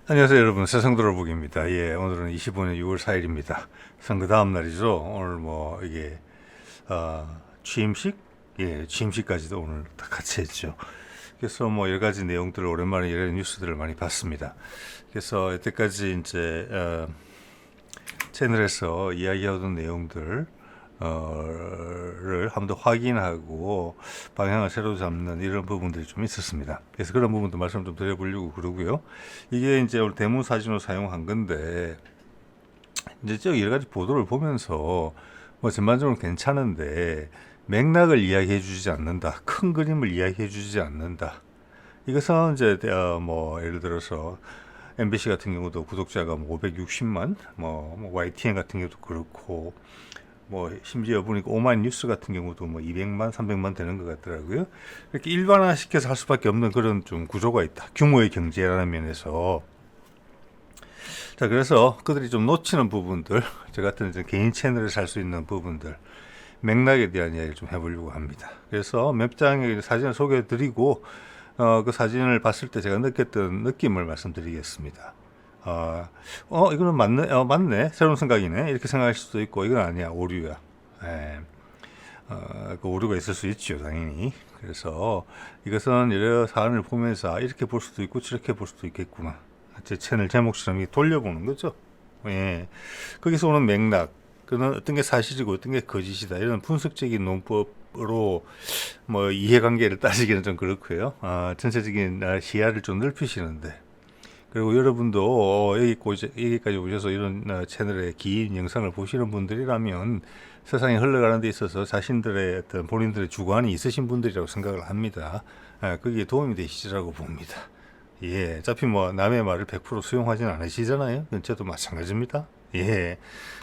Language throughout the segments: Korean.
안녕하세요 여러분, 세상돌아보기입니다. 예, 오늘은 25년 6월 4일입니다. 선거 다음 날이죠. 오늘 뭐 이게 취임식, 예, 취임식까지도 오늘 다 같이 했죠. 그래서 뭐 여러 가지 내용들을 오랜만에 여러 뉴스들을 많이 봤습니다. 그래서 여태까지 이제 채널에서 이야기하던 내용들 를 한번 더 확인하고 방향을 새로 잡는 이런 부분들이 좀 있었습니다. 그래서 그런 부분도 말씀 좀 드려보려고 그러고요. 이게 이제 오늘 대문 사진으로 사용한 건데, 이제 저 여러 가지 보도를 보면서 뭐 전반적으로 괜찮은데 맥락을 이야기해 주지 않는다. 큰 그림을 이야기해 주지 않는다. 이것은 이제 뭐 예를 들어서 MBC 같은 경우도 구독자가 뭐 560만, 뭐 YTN 같은 경우도 그렇고, 뭐 심지어 보니까 오마이뉴스 같은 경우도 뭐 200만, 300만 되는 것 같더라고요. 이렇게 일반화시켜서 할 수밖에 없는 그런 좀 구조가 있다. 규모의 경제라는 면에서. 자, 그래서 그들이 좀 놓치는 부분들, 저 같은 이제 개인 채널을 살 수 있는 부분들, 맥락에 대한 이야기를 좀 해보려고 합니다. 그래서 몇 장의 사진을 소개해드리고, 그 사진을 봤을 때 제가 느꼈던 느낌을 말씀드리겠습니다. 이거는 맞네, 맞네, 새로운 생각이네, 이렇게 생각하실 수도 있고, 이건 아니야, 오류야. 예, 그 오류가 있을 수 있죠, 당연히. 그래서 이것은 여러 사안을 보면서 이렇게 볼 수도 있고, 저렇게 볼 수도 있겠구나. 제 채널 제목처럼 돌려보는 거죠. 예, 거기서 오는 맥락, 그는 어떤 게 사실이고 어떤 게 거짓이다, 이런 분석적인 논법으로 뭐 이해관계를 따지기는 좀 그렇고요. 전체적인 시야를 좀 넓히시는데, 그리고 여러분도 여기까지 오셔서 이런 채널의 긴 영상을 보시는 분들이라면 세상이 흘러가는 데 있어서 자신들의 어떤 본인들의 주관이 있으신 분들이라고 생각을 합니다. 거기에 도움이 되시리라고 봅니다. 예, 어차피 뭐 남의 말을 100% 수용하지는 않으시잖아요. 저도 마찬가지입니다. 예.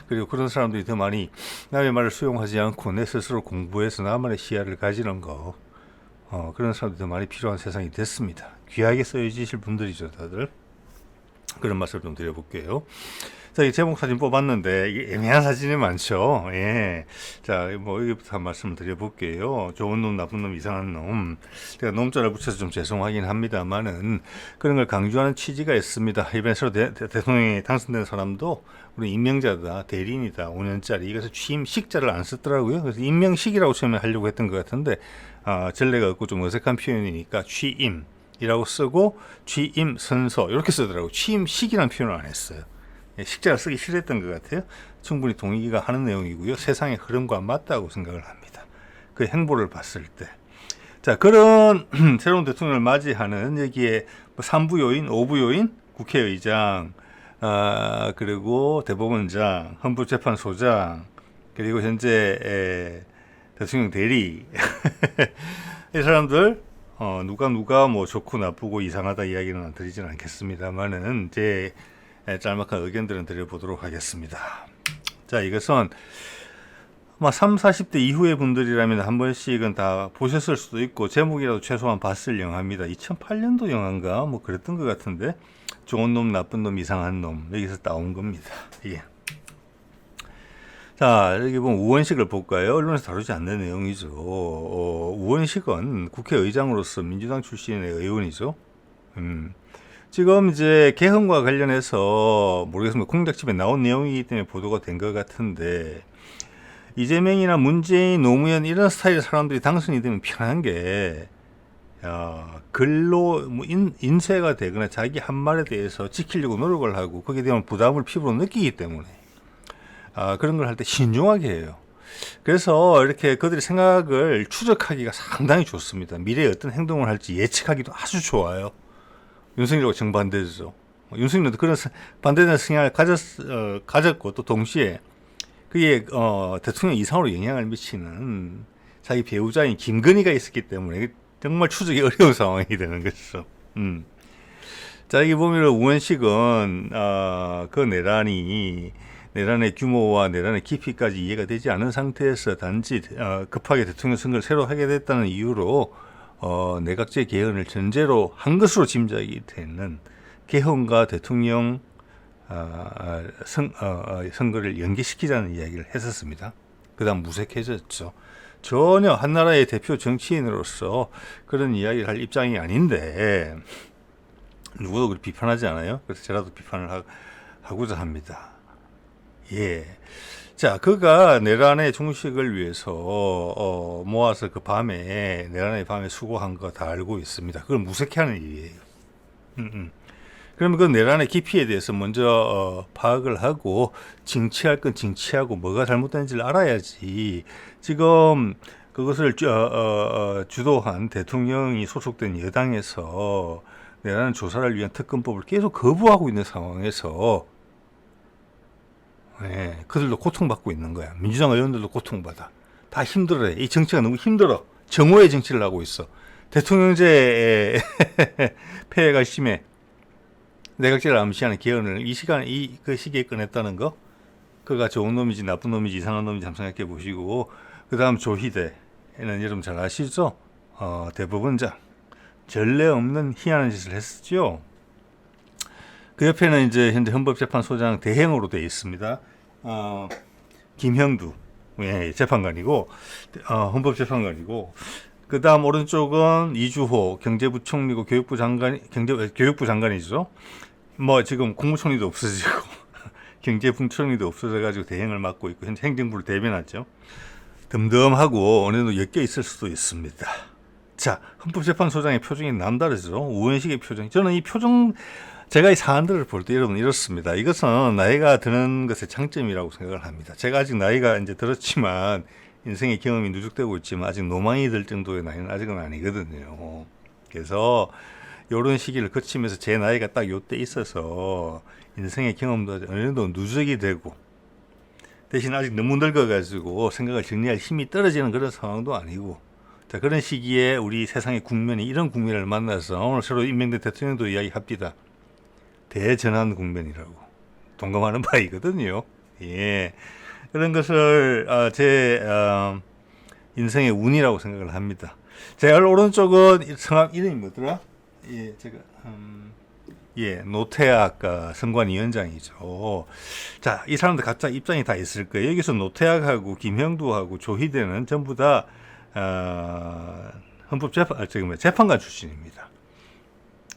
그리고 그런 사람들이 더 많이 남의 말을 수용하지 않고 내 스스로 공부해서 나만의 시야를 가지는 거, 그런 사람들이 더 많이 필요한 세상이 됐습니다. 귀하게 쓰여지실 분들이죠, 다들. 그런 말씀을 좀 드려볼게요. 자, 이 제목 사진 뽑았는데 이게 애매한 사진이 많죠. 예. 자, 뭐 여기부터 한 말씀을 드려볼게요. 좋은 놈, 나쁜 놈, 이상한 놈. 제가 놈자를 붙여서 좀 죄송하긴 합니다만은 그런 걸 강조하는 취지가 있습니다. 이번에 새로 대통령이 당선된 사람도 우리 임명자다, 대리인이다, 5년짜리. 이것을 취임식자를 안 썼더라고요. 그래서 임명식이라고 처음에 하려고 했던 것 같은데, 전례가 없고 좀 어색한 표현이니까 취임 이라고 쓰고 취임 선서 이렇게 쓰더라고. 취임식이라는 표현을 안 했어요. 식자를 쓰기 싫었던 것 같아요. 충분히 동의가 하는 내용이고요. 세상의 흐름과 맞다고 생각을 합니다. 그 행보를 봤을 때. 자, 그런 새로운 대통령을 맞이하는 여기에 3부 요인, 5부 요인, 국회의장, 그리고 대법원장, 헌법재판소장, 그리고 현재 대통령 대리 이 사람들 누가 뭐 좋고 나쁘고 이상하다 이야기는 드리지는 않겠습니다만은 제 짤막한 의견들은 드려보도록 하겠습니다. 자, 이것은 아마 3, 40대 이후의 분들이라면 한 번씩은 다 보셨을 수도 있고 제목이라도 최소한 봤을 영화입니다. 2008년도 영화인가 뭐 그랬던 것 같은데, 좋은 놈, 나쁜 놈, 이상한 놈, 여기서 따온 겁니다. 예. 자, 여기 보면 우원식을 볼까요? 언론에서 다루지 않는 내용이죠. 우원식은 국회의장으로서 민주당 출신의 의원이죠. 지금 이제 개헌과 관련해서 모르겠습니다. 공작집에 나온 내용이기 때문에 보도가 된 것 같은데, 이재명이나 문재인, 노무현 이런 스타일의 사람들이 당선이 되면 편한 게 글로 뭐 인쇄가 되거나 자기 한 말에 대해서 지키려고 노력을 하고 거기에 대한 부담을 피부로 느끼기 때문에 그런 걸 할 때 신중하게 해요. 그래서 이렇게 그들의 생각을 추적하기가 상당히 좋습니다. 미래에 어떤 행동을 할지 예측하기도 아주 좋아요. 윤석열하고 정반대죠. 윤석열도 그런 반대되는 성향을 가졌고, 또 동시에 그게 대통령 이상으로 영향을 미치는 자기 배우자인 김건희가 있었기 때문에 정말 추적이 어려운 상황이 되는 거죠. 자, 여기 보면 우원식은 그 내란의 규모와 내란의 깊이까지 이해가 되지 않은 상태에서 단지 급하게 대통령 선거를 새로 하게 됐다는 이유로 내각제 개헌을 전제로 한 것으로 짐작이 되는 개헌과 대통령 선거를 연기시키자는 이야기를 했었습니다. 그 다음 무색해졌죠. 전혀 한나라의 대표 정치인으로서 그런 이야기를 할 입장이 아닌데, 누구도 그렇게 비판하지 않아요. 그래서 저라도 비판을 하고자 합니다. 예. 자, 그가 내란의 종식을 위해서 모아서 그 밤에 내란의 밤에 수고한 거 다 알고 있습니다. 그걸 무색해하는 일이에요. 그러면 그 내란의 깊이에 대해서 먼저 파악을 하고 징치할 건 징치하고 뭐가 잘못된지를 알아야지. 지금 그것을 주도한 대통령이 소속된 여당에서 내란 조사를 위한 특검법을 계속 거부하고 있는 상황에서 그들도 고통받고 있는 거야. 민주당 의원들도 고통받아. 다 힘들어해. 이 정치가 너무 힘들어. 정오의 정치를 하고 있어. 대통령제 폐해가 심해. 내각제를 암시하는 개헌을 그 시기에 꺼냈다는 거, 그가 좋은 놈인지 나쁜 놈인지 이상한 놈인지 한번 생각해 보시고, 그 다음 조희대는 여러분 잘 아시죠? 대법원장. 전례 없는 희한한 짓을 했었죠. 그 옆에는 이제 현재 헌법재판소장 대행으로 되어 있습니다. 김형두 재판관이고, 헌법재판관이고, 그 다음 오른쪽은 이주호 경제부총리고 교육부 장관이죠. 뭐 지금 국무총리도 없어지고 경제부총리도 없어져가지고 대행을 맡고 있고 현재 행정부를 대변하죠. 덤덤하고 어느 정도 엮여 있을 수도 있습니다. 자, 헌법재판소장의 표정이 남다르죠. 우원식의 표정. 저는 이 표정, 제가 이 사안들을 볼 때 여러분 이렇습니다. 이것은 나이가 드는 것의 장점이라고 생각을 합니다. 제가 아직 나이가 이제 들었지만 인생의 경험이 누적되고 있지만 아직 노망이 들 정도의 나이는 아직은 아니거든요. 그래서 이런 시기를 거치면서 제 나이가 딱 요때 있어서 인생의 경험도 어느 정도 누적이 되고, 대신 아직 너무 늙어가지고 생각을 정리할 힘이 떨어지는 그런 상황도 아니고, 자, 그런 시기에 우리 세상의 국면이 이런 국면을 만나서 오늘 새로 임명된 대통령도 이야기합니다. 대전환 국면이라고 동감하는 바이거든요. 예. 그런 것을 제 인생의 운이라고 생각을 합니다. 제 오른쪽은 성함 이름이 뭐더라? 예, 제가 노태악 선관위원장이죠. 자, 이 사람들 각자 입장이 다 있을 거예요. 여기서 노태악하고 김형두하고 조희대는 전부 다 재판관 출신입니다.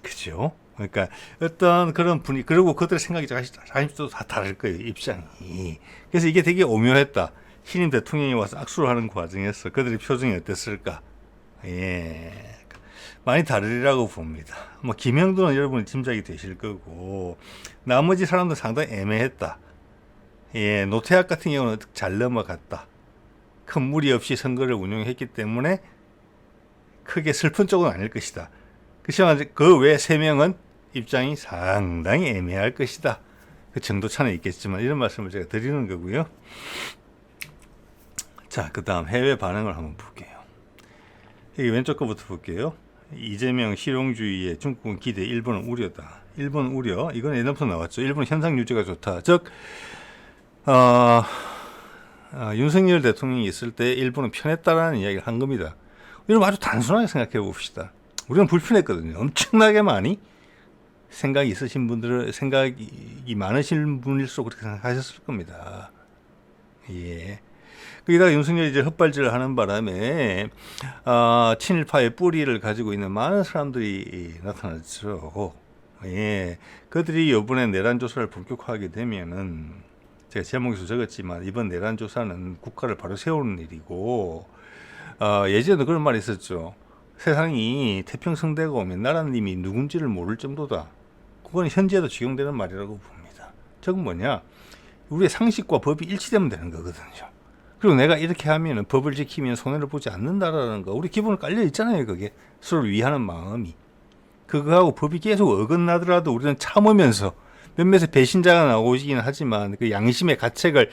그죠? 그러니까 어떤 그런 분위, 그리고 그들의 생각이 자신도 다 다를 거예요, 입장이. 그래서 이게 되게 오묘했다. 신임 대통령이 와서 악수를 하는 과정에서 그들의 표정이 어땠을까? 많이 다르리라고 봅니다. 뭐 김형두는 여러분이 짐작이 되실 거고, 나머지 사람도 상당히 애매했다. 노태악 같은 경우는 잘 넘어갔다. 큰 무리 없이 선거를 운영했기 때문에 크게 슬픈 쪽은 아닐 것이다. 그렇지만 그 외 3명은 입장이 상당히 애매할 것이다. 그 정도 차는 있겠지만 이런 말씀을 제가 드리는 거고요. 자, 그 다음 해외 반응을 한번 볼게요. 여기 왼쪽 거부터 볼게요. 이재명 실용주의에 중국은 기대, 일본은 우려다. 일본 우려, 이건 예전부터 나왔죠. 일본 현상 유지가 좋다. 즉 윤석열 대통령이 있을 때 일본은 편했다라는 이야기를 한 겁니다. 여러분 아주 단순하게 생각해 봅시다. 우리는 불편했거든요. 엄청나게 많이 생각이 있으신 분들은, 생각이 많으신 분일수록 그렇게 생각하셨을 겁니다. 거기다가 윤석열이 이제 헛발질을 하는 바람에 친일파의 뿌리를 가지고 있는 많은 사람들이 나타났죠. 그들이 이번에 내란 조사를 본격화하게 되면은, 제가 제목에서 적었지만 이번 내란 조사는 국가를 바로 세우는 일이고, 예전에도 그런 말이 있었죠. 세상이 태평성대가 오면 나라님이 누군지를 모를 정도다. 그건 현재도 적용되는 말이라고 봅니다. 저건 뭐냐? 우리의 상식과 법이 일치되면 되는 거거든요. 그리고 내가 이렇게 하면 법을 지키면 손해를 보지 않는다라는 거, 우리 기본에 깔려 있잖아요. 그게 서로를 위하는 마음이. 그거하고 법이 계속 어긋나더라도 우리는 참으면서, 몇몇의 배신자가 나오긴 하지만 그 양심의 가책을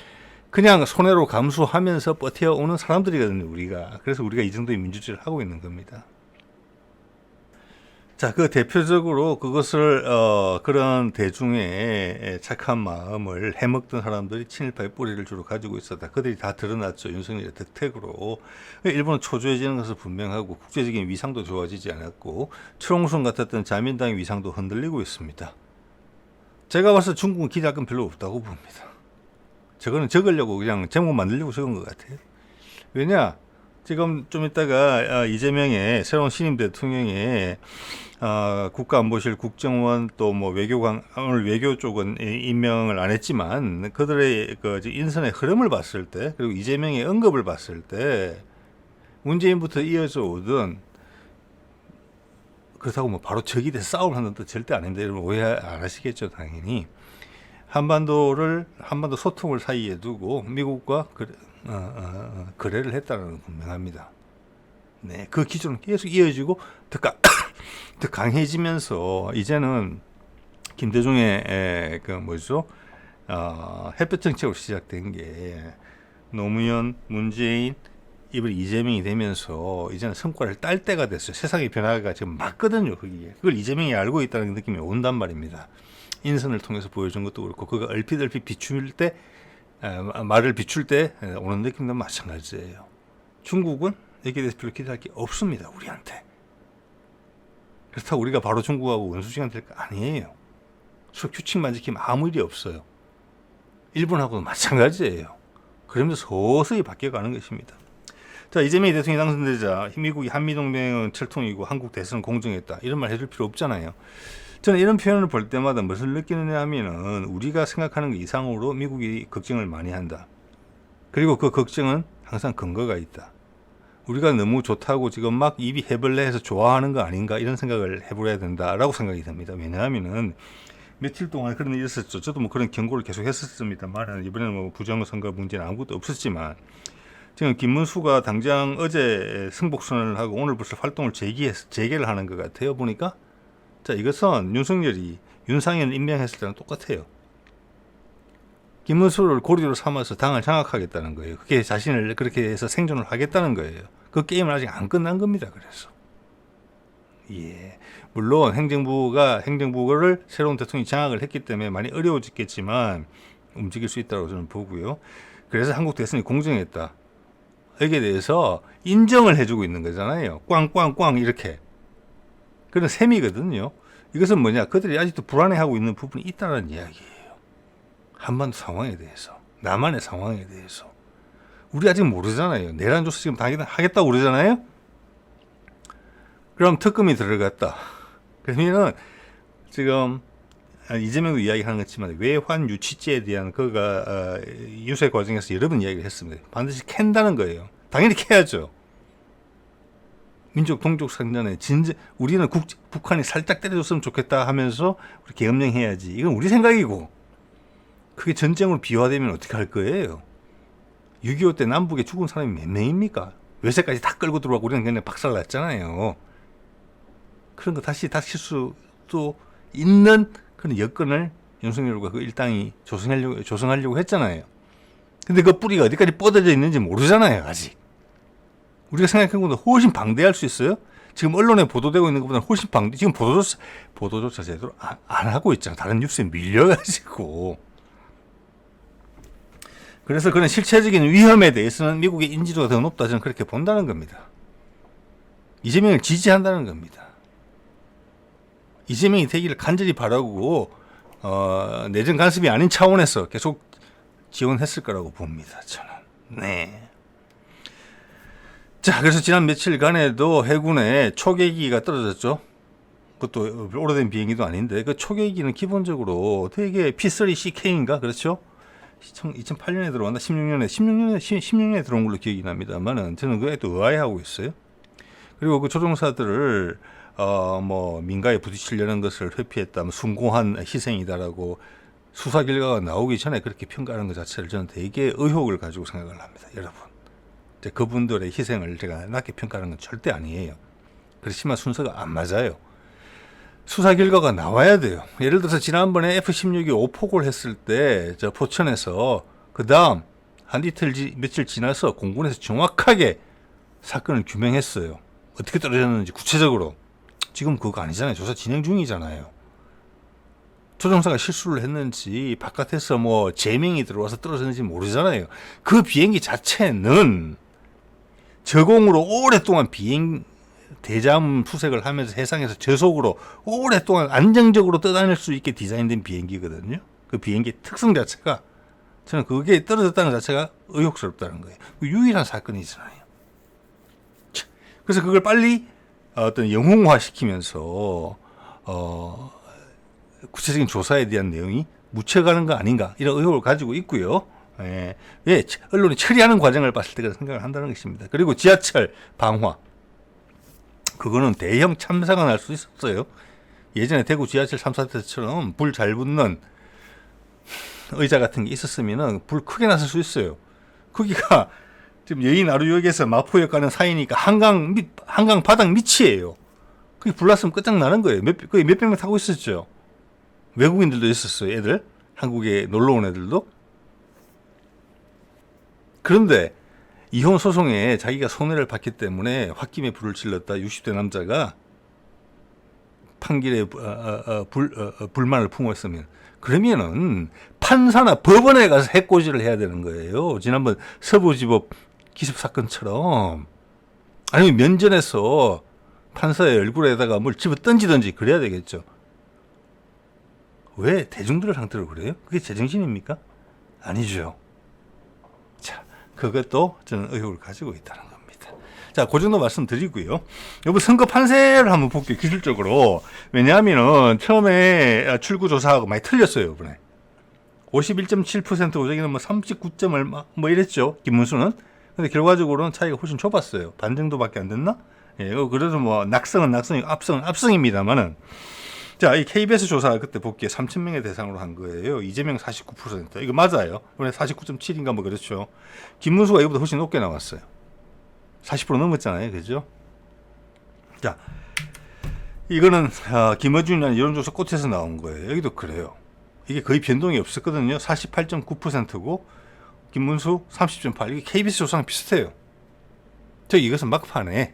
그냥 손해로 감수하면서 버텨오는 사람들이거든요, 우리가. 그래서 우리가 이 정도의 민주주의를 하고 있는 겁니다. 자, 그 대표적으로 그것을 그런 대중의 착한 마음을 해먹던 사람들이 친일파의 뿌리를 주로 가지고 있었다. 그들이 다 드러났죠. 윤석열의 덕택으로. 일본은 초조해지는 것은 분명하고 국제적인 위상도 좋아지지 않았고 트롱순 같았던 자민당의 위상도 흔들리고 있습니다. 제가 봐서 중국은 기대할 건 별로 없다고 봅니다. 저거는 적으려고 그냥 제목 만들려고 적은 것 같아요. 왜냐? 지금 좀 이따가 이재명의 새로운 신임 대통령의 국가안보실 국정원 또 뭐 외교관 오늘 외교 쪽은 임명을 안 했지만 그들의 그 인선의 흐름을 봤을 때 그리고 이재명의 언급을 봤을 때 문재인부터 이어져 오던 그렇다고 뭐 바로 적이 돼서 싸움을 하는 뜻 절대 아닌데 여러분 오해 안 하시겠죠 당연히 한반도 소통을 사이에 두고 미국과 거래를 했다는 건 분명합니다. 네, 그 기조는 계속 이어지고 더 강해지면서 이제는 김대중의 그 뭐죠? 햇볕 정책으로 시작된 게 노무현, 문재인, 이번에 이재명이 되면서 이제는 성과를 딸 때가 됐어요. 세상의 변화가 지금 맞거든요. 그걸 이재명이 알고 있다는 느낌이 온단 말입니다. 인선을 통해서 보여준 것도 그렇고 그가 얼핏 비출 때 말을 비출 때 오는 느낌도 마찬가지예요. 중국은 여기에 대해서 별로 기대할 게 없습니다. 우리한테. 그렇다고 우리가 바로 중국하고 원수지간 될 거 아니에요. 규칙만 지키면 아무 일이 없어요. 일본하고도 마찬가지예요. 그러면서 서서히 바뀌어가는 것입니다. 자, 이재명이 대통령이 당선되자 미국이 한미동맹은 철통이고 한국 대선은 공정했다. 이런 말 해줄 필요 없잖아요. 저는 이런 표현을 볼 때마다 무엇을 느끼느냐 하면은 우리가 생각하는 것 이상으로 미국이 걱정을 많이 한다. 그리고 그 걱정은 항상 근거가 있다. 우리가 너무 좋다고 지금 막 입이 해벌레해서 좋아하는 거 아닌가 이런 생각을 해버려야 된다라고 생각이 듭니다. 왜냐하면은 며칠 동안 그런 일이 있었죠. 저도 뭐 그런 경고를 계속 했었습니다만 이번에는 뭐 부정선거 문제는 아무것도 없었지만 지금 김문수가 당장 어제 승복선언을 하고 오늘 벌써 활동을 재개를 하는 것 같아요. 보니까 자, 이것은 윤석열이 윤상현을 임명했을 때랑 똑같아요. 김문수를 고리로 삼아서 당을 장악하겠다는 거예요. 그게 자신을 그렇게 해서 생존을 하겠다는 거예요. 그 게임은 아직 안 끝난 겁니다. 그래서 예, 물론 행정부를 새로운 대통령이 장악을 했기 때문에 많이 어려워졌겠지만 움직일 수 있다고 저는 보고요. 그래서 한국 대선이 공정했다. 여기에 대해서 인정을 해주고 있는 거잖아요. 꽝꽝꽝 이렇게. 그런 셈이거든요. 이것은 뭐냐? 그들이 아직도 불안해하고 있는 부분이 있다는 이야기예요. 한반도 상황에 대해서, 남한의 상황에 대해서. 우리 아직 모르잖아요. 내란 조사 지금 하겠다고 그러잖아요. 그럼 특검이 들어갔다. 그러면은 지금 이재명도 이야기하는 것지만 외환 유치죄에 대한 그가 유세 과정에서 여러 번 이야기를 했습니다. 반드시 캔다는 거예요. 당연히 캐야죠. 민족 동족 상전에 우리는 북한이 살짝 때려줬으면 좋겠다 하면서 우리 계엄령해야지. 이건 우리 생각이고 그게 전쟁으로 비화되면 어떻게 할 거예요? 6.25 때 남북에 죽은 사람이 몇 명입니까? 외세까지 다 끌고 들어가고 우리는 그냥 박살났잖아요. 그런 거 다시 다칠 수도 있는 그런 여건을 윤석열과 그 일당이 조성하려고 했잖아요. 근데 그 뿌리가 어디까지 뻗어져 있는지 모르잖아요. 아직. 우리가 생각한 것보다 훨씬 방대할 수 있어요. 지금 언론에 보도되고 있는 것보다 훨씬 방대. 지금 보도조차 제대로 안 하고 있잖아. 다른 뉴스에 밀려가지고. 그래서 그런 실체적인 위험에 대해서는 미국의 인지도가 더 높다. 저는 그렇게 본다는 겁니다. 이재명을 지지한다는 겁니다. 이재명이 되기를 간절히 바라고 내정 간섭이 아닌 차원에서 계속 지원했을 거라고 봅니다. 저는. 네. 자, 그래서 지난 며칠간에도 해군에 초계기가 떨어졌죠. 그것도 오래된 비행기도 아닌데 그 초계기는 기본적으로 되게 P-3CK인가 그렇죠? 2008년에 들어왔나 16년에 들어온 걸로 기억이 납니다만은 저는 그에 또 의아해하고 있어요. 그리고 그 조종사들을 뭐 민가에 부딪히려는 것을 회피했다, 숭고한 희생이다라고 수사 결과가 나오기 전에 그렇게 평가하는 것 자체를 저는 되게 의혹을 가지고 생각을 합니다, 여러분. 그분들의 희생을 제가 낮게 평가하는 건 절대 아니에요. 그렇지만 순서가 안 맞아요. 수사 결과가 나와야 돼요. 예를 들어서 지난번에 F-16이 오폭을 했을 때 저 포천에서 그 다음 한 며칠 지나서 공군에서 정확하게 사건을 규명했어요. 어떻게 떨어졌는지 구체적으로. 지금 그거 아니잖아요. 조사 진행 중이잖아요. 조종사가 실수를 했는지 바깥에서 뭐 제명이 들어와서 떨어졌는지 모르잖아요. 그 비행기 자체는 저공으로 오랫동안 대잠 투색을 하면서 해상에서 저속으로 오랫동안 안정적으로 떠다닐 수 있게 디자인된 비행기거든요. 그 비행기의 특성 자체가 저는 그게 떨어졌다는 자체가 의혹스럽다는 거예요. 유일한 사건이잖아요. 그래서 그걸 빨리 어떤 영웅화 시키면서 구체적인 조사에 대한 내용이 묻혀가는 거 아닌가 이런 의혹을 가지고 있고요. 예, 왜 언론이 처리하는 과정을 봤을 때 그런 생각을 한다는 것입니다. 그리고 지하철 방화, 그거는 대형 참사가 날 수 있었어요. 예전에 대구 지하철 3사 때처럼 불 잘 붙는 의자 같은 게 있었으면 불 크게 났을 수 있어요. 거기가 지금 여의 나루역에서 마포역 가는 사이니까 한강 바닥 밑이에요. 그게 불 났으면 끝장나는 거예요. 거의 몇백 명 타고 있었죠. 외국인들도 있었어요. 애들, 한국에 놀러 온 애들도. 그런데 이혼 소송에 자기가 손해를 봤기 때문에 홧김에 불을 질렀다 60대 남자가 판결에 불만을 품었으면, 그러면은 판사나 법원에 가서 해코지를 해야 되는 거예요. 지난번 서부지법 기습 사건처럼. 아니면 면전에서 판사의 얼굴에다가 뭘 집어 던지든지 그래야 되겠죠. 왜 대중들을 상대로 그래요? 그게 제정신입니까? 아니죠. 자, 그것도 저는 의혹을 가지고 있다는 겁니다. 자, 그 정도 말씀드리고요. 여보, 선거 판세를 한번 볼게요, 기술적으로. 왜냐하면은 처음에 출구조사하고 많이 틀렸어요, 이번에. 51.7% 오정이는 뭐 39점 얼마 뭐 이랬죠, 김문수는. 근데 결과적으로는 차이가 훨씬 좁았어요. 반 정도밖에 안 됐나? 예, 그래도 뭐 낙성은 낙성이고 압성은 압성입니다만은. 자, 이 KBS 조사 그때 볼게요. 3,000명의 대상으로 한 거예요. 이재명 49%. 이거 맞아요. 이번에 49.7인가 뭐 그렇죠. 김문수가 이거보다 훨씬 높게 나왔어요. 40% 넘었잖아요. 그죠? 자, 이거는 김어준이라는 여론조사 꽃에서 나온 거예요. 여기도 그래요. 이게 거의 변동이 없었거든요. 48.9%고 김문수 30.8%. 이게 KBS 조사랑 비슷해요. 이것은 막판에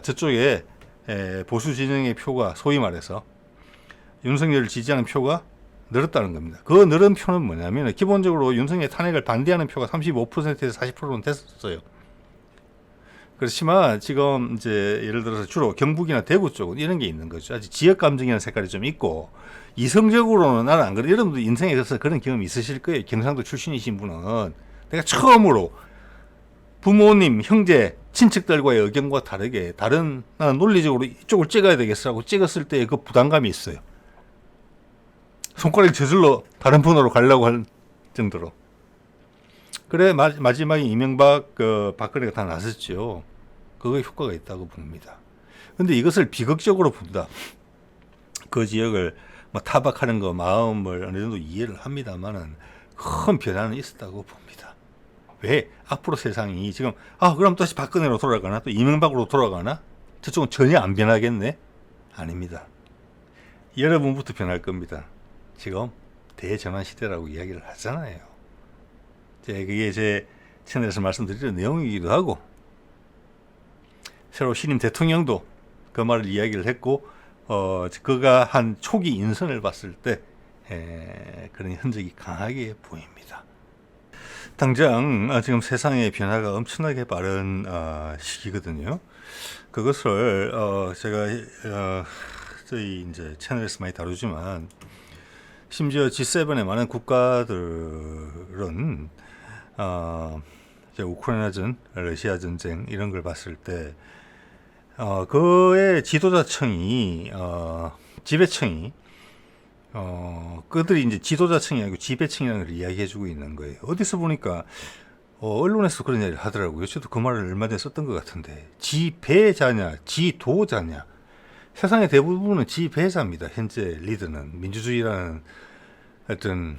저쪽에 보수 진영의 표가 소위 말해서 윤석열을 지지하는 표가 늘었다는 겁니다. 그 늘은 표는 뭐냐면 기본적으로 윤석열 탄핵을 반대하는 표가 35%에서 40%는 됐었어요. 그렇지만 지금 이제 예를 들어서 주로 경북이나 대구 쪽은 이런 게 있는 거죠. 아직 지역 감정이라는 색깔이 좀 있고, 이성적으로는 나는 안 그래. 여러분도 인생에 있어서 그런 경험 있으실 거예요. 경상도 출신이신 분은 내가 처음으로 부모님, 형제, 친척들과의 의견과 다르게 나는 논리적으로 이쪽을 찍어야 되겠어라고 찍었을 때 그 부담감이 있어요. 손가락이 저절로 다른 번호로 가려고 할 정도로. 그래 마지막에 이명박 박근혜가 다 나섰죠. 그거에 효과가 있다고 봅니다. 근데 이것을 비극적으로 본다. 그 지역을 뭐 타박하는 거 마음을 어느 정도 이해를 합니다만은 큰 변화는 있었다고 봅니다. 왜? 앞으로 세상이 지금 그럼 다시 박근혜로 돌아가나? 또 이명박으로 돌아가나? 저쪽은 전혀 안 변하겠네? 아닙니다. 여러분부터 변할 겁니다. 지금 대전환 시대라고 이야기를 하잖아요. 그게 제 채널에서 말씀드리는 내용이기도 하고, 새로 신임 대통령도 그 말을 이야기를 했고, 그가 한 초기 인선을 봤을 때 그런 흔적이 강하게 보입니다. 당장 지금 세상의 변화가 엄청나게 빠른 시기거든요. 그것을 제가 저희 이제 채널에서 많이 다루지만, 심지어 G7의 많은 국가들은 우크라이나전, 러시아 전쟁 이런 걸 봤을 때 그의 지도자층이 지배층이 그들이 이제 지도자층이 아니고 지배층이라는 걸 이야기해주고 있는 거예요. 어디서 보니까 언론에서 그런 이야기를 하더라고요. 저도 그 말을 얼마 전에 썼던 것 같은데, 지배자냐 지도자냐. 세상의 대부분은 지배자입니다. 현재 리더는 민주주의라는 어떤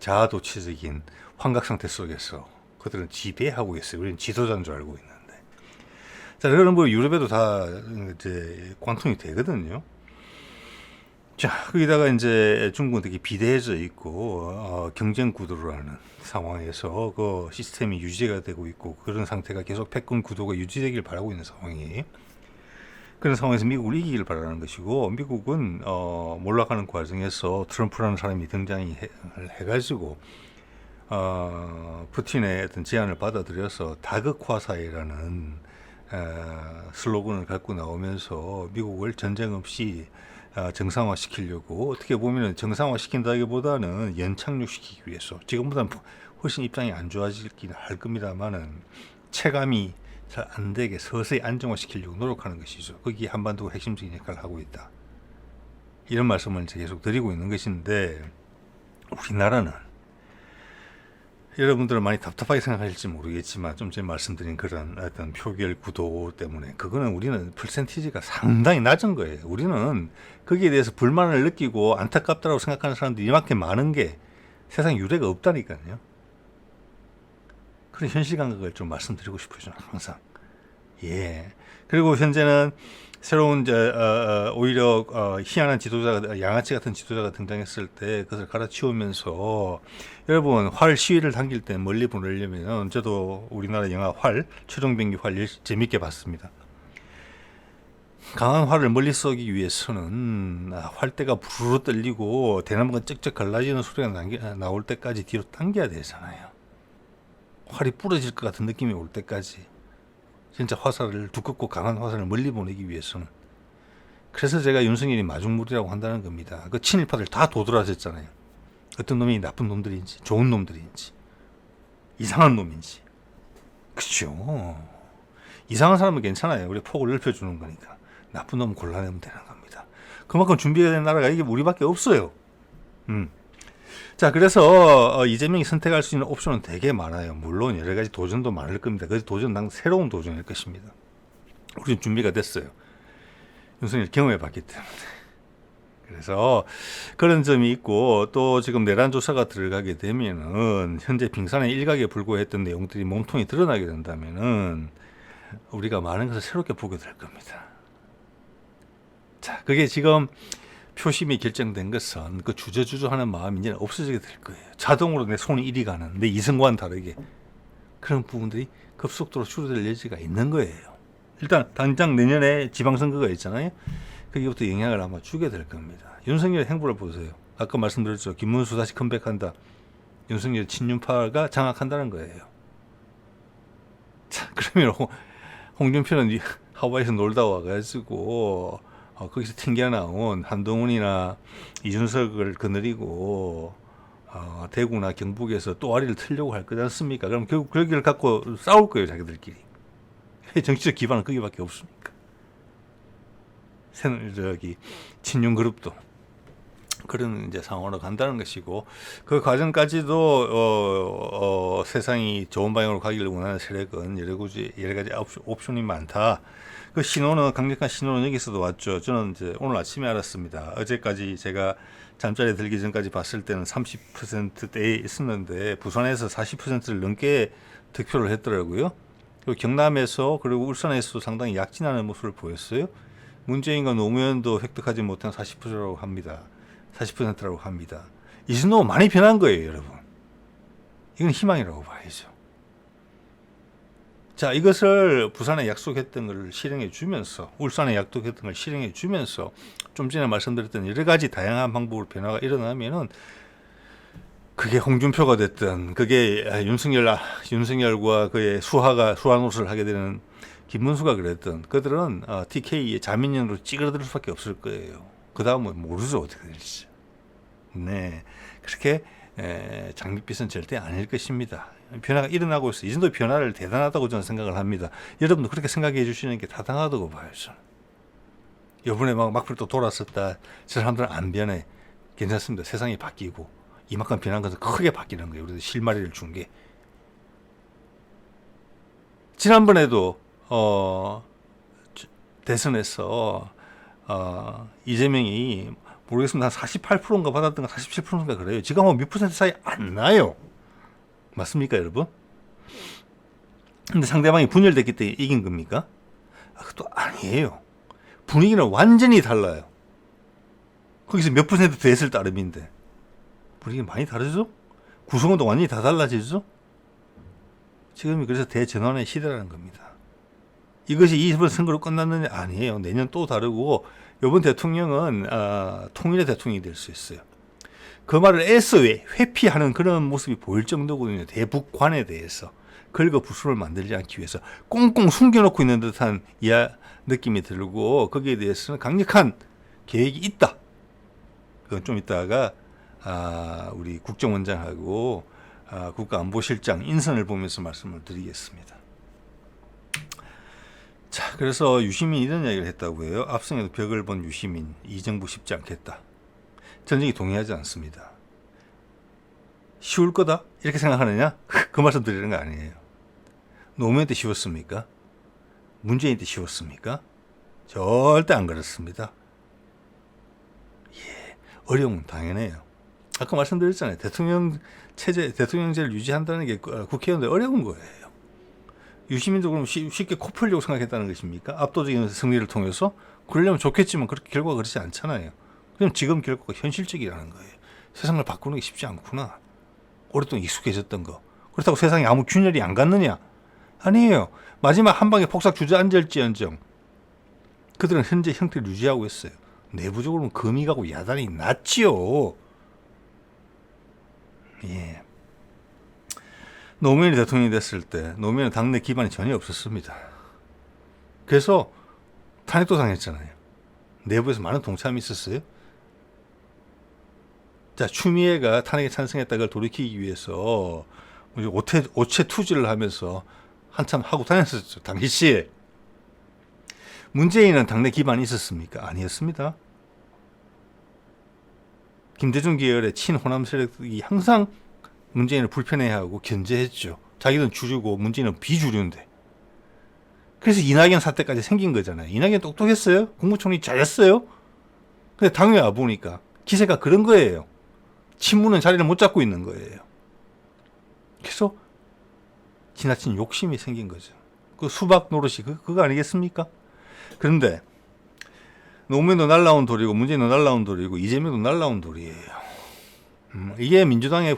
자아도취적인 환각상태 속에서 그들은 지배하고 있어요. 우리는 지도자인 줄 알고 있는데. 자, 그런 뭐 유럽에도 다 이제 관통이 되거든요. 자, 거기다가 이제 중국은 되게 비대해져 있고 경쟁 구도로 하는 상황에서 그 시스템이 유지가 되고 있고, 그런 상태가 계속 패권 구도가 유지되길 바라고 있는 상황이에요. 그런 상황에서 미국을 이기길 바라는 것이고, 미국은 몰락하는 과정에서 트럼프라는 사람이 등장을 해가지고 푸틴의 어떤 제안을 받아들여서 다극화 사회라는 슬로건을 갖고 나오면서 미국을 전쟁 없이 정상화시키려고, 어떻게 보면 정상화시킨다기보다는 연착륙시키기 위해서, 지금보다는 훨씬 입장이 안 좋아지긴 할 겁니다만은 체감이 잘 안 되게 서서히 안정화시키려고 노력하는 것이죠. 거기에 한반도가 핵심적인 역할을 하고 있다. 이런 말씀을 이제 계속 드리고 있는 것인데, 우리나라는 여러분들은 많이 답답하게 생각하실지 모르겠지만 좀 전에 말씀드린 그런 어떤 표결 구도 때문에 그거는 우리는 퍼센티지가 상당히 낮은 거예요. 우리는 거기에 대해서 불만을 느끼고 안타깝다고 생각하는 사람들이 이만큼 많은 게 세상 유례가 없다니까요. 그런 현실 감각을 좀 말씀드리고 싶어요. 항상. 예. 그리고 현재는 새로운 오히려 희한한 지도자가, 양아치 같은 지도자가 등장했을 때 그것을 갈아치우면서, 여러분 활 시위를 당길 때 멀리 보내려면, 저도 우리나라 영화 활, 최종병기 활 재밌게 봤습니다. 강한 활을 멀리 쏘기 위해서는 활대가 부르르 떨리고 대나무가 쩍쩍 갈라지는 소리가 나올 때까지 뒤로 당겨야 되잖아요. 활이 부러질 것 같은 느낌이 올 때까지, 진짜 화살을, 두껍고 강한 화살을 멀리 보내기 위해서는. 그래서 제가 윤석열이 마중물이라고 한다는 겁니다. 그 친일파들 다 도드라졌잖아요. 어떤 놈이 나쁜 놈들인지, 좋은 놈들인지, 이상한 놈인지. 그렇죠. 이상한 사람은 괜찮아요. 우리 폭을 넓혀주는 거니까. 나쁜 놈은 골라내면 되는 겁니다. 그만큼 준비가 된 나라가 이게 우리밖에 없어요. 자, 그래서 이재명이 선택할 수 있는 옵션은 되게 많아요. 물론 여러 가지 도전도 많을 겁니다. 그 도전은 새로운 도전일 것입니다. 우리는 준비가 됐어요. 윤석열 경험해 봤기 때문에. 그래서 그런 점이 있고, 또 지금 내란 조사가 들어가게 되면은 현재 빙산의 일각에 불과했던 내용들이 몸통이 드러나게 된다면은 우리가 많은 것을 새롭게 보게 될 겁니다. 자, 그게 지금 표심이 결정된 것은 그 주저주저하는 마음이 이제 없어지게 될 거예요. 자동으로 내 손이 이리 가는, 내 이성과는 다르게 그런 부분들이 급속도로 줄어들 여지가 있는 거예요. 일단 당장 내년에 지방선거가 있잖아요. 거기부터 영향을 아마 주게 될 겁니다. 윤석열의 행보를 보세요. 아까 말씀드렸죠. 김문수 다시 컴백한다. 윤석열 친윤파가 장악한다는 거예요. 자, 그러면 홍준표는 하와이에서 놀다 와가지고 거기서 튕겨나온 한동훈이나 이준석을 거느리고 대구나 경북에서 또아리를 틀려고 할 거지 않습니까? 그럼 결국 그 얘기를 갖고 싸울 거예요, 자기들끼리. 정치적 기반은 거기밖에 없으니까. 친윤 그룹도 그런 이제 상황으로 간다는 것이고, 그 과정까지도 세상이 좋은 방향으로 가기를 원하는 세력은 여러 가지 옵션이 많다. 그 신호는, 강력한 신호는 여기서도 왔죠. 저는 이제 오늘 아침에 알았습니다. 어제까지 제가 잠자리에 들기 전까지 봤을 때는 30%대에 있었는데 부산에서 40%를 넘게 득표를 했더라고요. 그리고 경남에서, 그리고 울산에서도 상당히 약진하는 모습을 보였어요. 문재인과 노무현도 획득하지 못한 40%라고 합니다. 40%라고 합니다. 이 정도 많이 변한 거예요, 여러분. 이건 희망이라고 봐야죠. 자, 이것을 부산에 약속했던 걸 실행해 주면서, 울산에 약속했던 걸 실행해 주면서, 좀 전에 말씀드렸던 여러 가지 다양한 방법으로 변화가 일어나면은, 그게 홍준표가 됐든, 그게 윤석열과 그의 수하노릇을 하게 되는 김문수가 그랬든, 그들은 TK의 자민련으로 찌그러들 수밖에 없을 거예요. 그 다음은 모르죠, 어떻게 될지. 네, 그렇게 장밋빛은 절대 아닐 것입니다. 변화가 일어나고 있어요. 이 정도 변화를 대단하다고 저는 생각을 합니다. 여러분도 그렇게 생각해 주시는 게 타당하다고 봐요, 저는. 이번에 막불 또 돌았었다. 저 사람들은 안 변해. 괜찮습니다. 세상이 바뀌고 이만큼 변한 것은 크게 바뀌는 거예요. 우리도 실마리를 준 게. 지난번에도 대선에서 이재명이 모르겠습니다. 한 48%인가 받았던가 47%인가 그래요. 지금 뭐 몇 퍼센트 차이 안 나요. 맞습니까, 여러분? 근데 상대방이 분열됐기 때문에 이긴 겁니까? 그것도 아니에요. 분위기는 완전히 달라요. 거기서 몇 퍼센트 더 했을 따름인데 분위기는 많이 다르죠? 구성원도 완전히 다 달라지죠? 지금이 그래서 대전환의 시대라는 겁니다. 이것이 이번 선거로 끝났느냐? 아니에요. 내년 또 다르고, 이번 대통령은 통일의 대통령이 될 수 있어요. 그 말을 애써 회피하는 그런 모습이 보일 정도거든요. 대북관에 대해서 긁어부스를 만들지 않기 위해서 꽁꽁 숨겨놓고 있는 듯한 느낌이 들고, 거기에 대해서는 강력한 계획이 있다. 그건 좀 이따가 우리 국정원장하고 국가안보실장 인선을 보면서 말씀을 드리겠습니다. 자, 그래서 유시민이 이런 이야기를 했다고 해요. 압승에도 벽을 본 유시민, 이 정부 쉽지 않겠다. 전쟁이 동의하지 않습니다. 쉬울 거다? 이렇게 생각하느냐? 그 말씀 드리는 거 아니에요. 노무현 때 쉬웠습니까? 문재인 때 쉬웠습니까? 절대 안 그렇습니다. 예, 어려움은 당연해요. 아까 말씀드렸잖아요. 대통령제를 유지한다는 게 국회의원들 어려운 거예요. 유시민도 그럼 쉽게 코 풀려고 생각했다는 것입니까? 압도적인 승리를 통해서? 그러려면 좋겠지만 그렇게 결과가 그렇지 않잖아요. 그럼 지금 결과가 현실적이라는 거예요. 세상을 바꾸는 게 쉽지 않구나. 오랫동안 익숙해졌던 거. 그렇다고 세상에 아무 균열이 안 갔느냐? 아니에요. 마지막 한 방에 폭삭 주저앉을지언정 그들은 현재 형태를 유지하고 있어요. 내부적으로는 금이 가고 야단이 났지요. 예. 노무현이 대통령이 됐을 때 노무현은 당내 기반이 전혀 없었습니다. 그래서 탄핵도 당했잖아요. 내부에서 많은 동참이 있었어요. 자, 추미애가 탄핵에 찬성했다가 돌이키기 위해서 오체 투지를 하면서 한참 하고 다녔었죠. 당시 문재인은 당내 기반이 있었습니까? 아니었습니다. 김대중 계열의 친호남 세력이 항상 문재인을 불편해하고 견제했죠. 자기는 주류고 문재인은 비주류인데. 그래서 이낙연 사태까지 생긴 거잖아요. 이낙연 똑똑했어요? 국무총리 잘했어요? 근데 당에 와보니까 기세가 그런 거예요. 친문은 자리를 못 잡고 있는 거예요. 그래서 지나친 욕심이 생긴 거죠. 그 수박 노릇이 그거 아니겠습니까? 그런데 노무현도 날라온 돌이고 문재인도 날라온 돌이고 이재명도 날라온 돌이에요. 이게 민주당의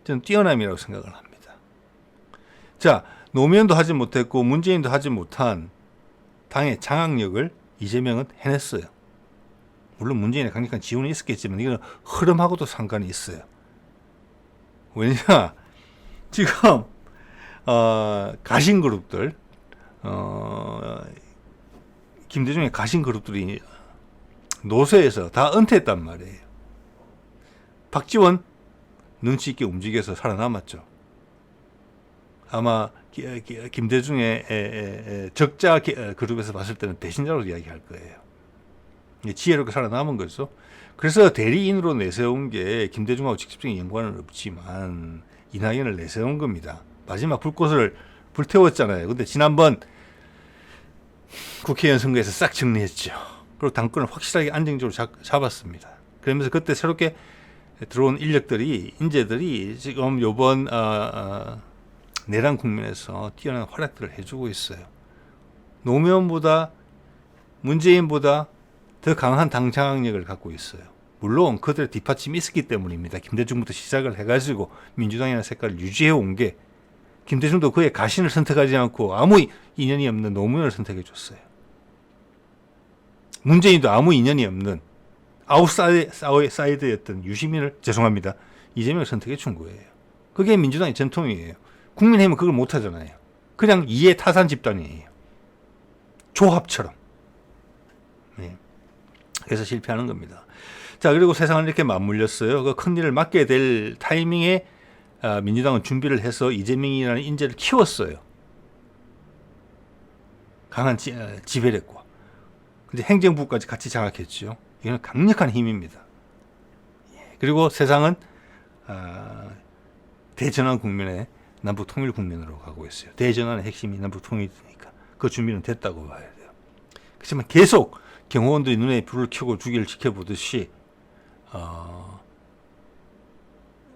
저는 뛰어남이라고 생각을 합니다. 자, 노무현도 하지 못했고 문재인도 하지 못한 당의 장악력을 이재명은 해냈어요. 물론 문재인의 강력한 지원이 있었겠지만 이거는 흐름하고도 상관이 있어요. 왜냐 지금 가신 그룹들 김대중의 가신 그룹들이 노세에서 다 은퇴했단 말이에요. 박지원 눈치 있게 움직여서 살아남았죠. 아마 김대중의 적자 그룹에서 봤을 때는 배신자로 이야기할 거예요. 지혜롭게 살아남은 거죠. 그래서 대리인으로 내세운 게 김대중하고 직접적인 연관은 없지만 이낙연을 내세운 겁니다. 마지막 불꽃을 불태웠잖아요. 근데 지난번 국회의원 선거에서 싹 정리했죠. 그리고 당권을 확실하게 안정적으로 잡았습니다. 그러면서 그때 새롭게 들어온 인재들이 지금 요번 내란 국면에서 뛰어난 활약들을 해주고 있어요. 노무현보다 문재인보다 더 강한 당 장악력을 갖고 있어요. 물론 그들의 뒷받침이 있었기 때문입니다. 김대중부터 시작을 해가지고 민주당이라는 색깔을 유지해 온 게 김대중도 그의 가신을 선택하지 않고 아무 인연이 없는 노무현을 선택해 줬어요. 문재인도 아무 인연이 없는 아웃사이드였던 유시민을 죄송합니다. 이재명을 선택해 준 거예요. 그게 민주당의 전통이에요. 국민의힘은 그걸 못하잖아요. 그냥 이해 타산 집단이에요. 조합처럼. 네. 그래서 실패하는 겁니다. 자, 그리고 세상은 이렇게 맞물렸어요. 그 큰일을 맡게 될 타이밍에 민주당은 준비를 해서 이재명이라는 인재를 키웠어요. 강한 지배력과. 근데 행정부까지 같이 장악했죠. 이건 강력한 힘입니다. 그리고 세상은 대전환 국면에 남북 통일 국면으로 가고 있어요. 대전환의 핵심이 남북 통일이니까 그 준비는 됐다고 봐야 돼요. 그렇지만 계속 경호원들이 눈에 불을 켜고 주기를 지켜보듯이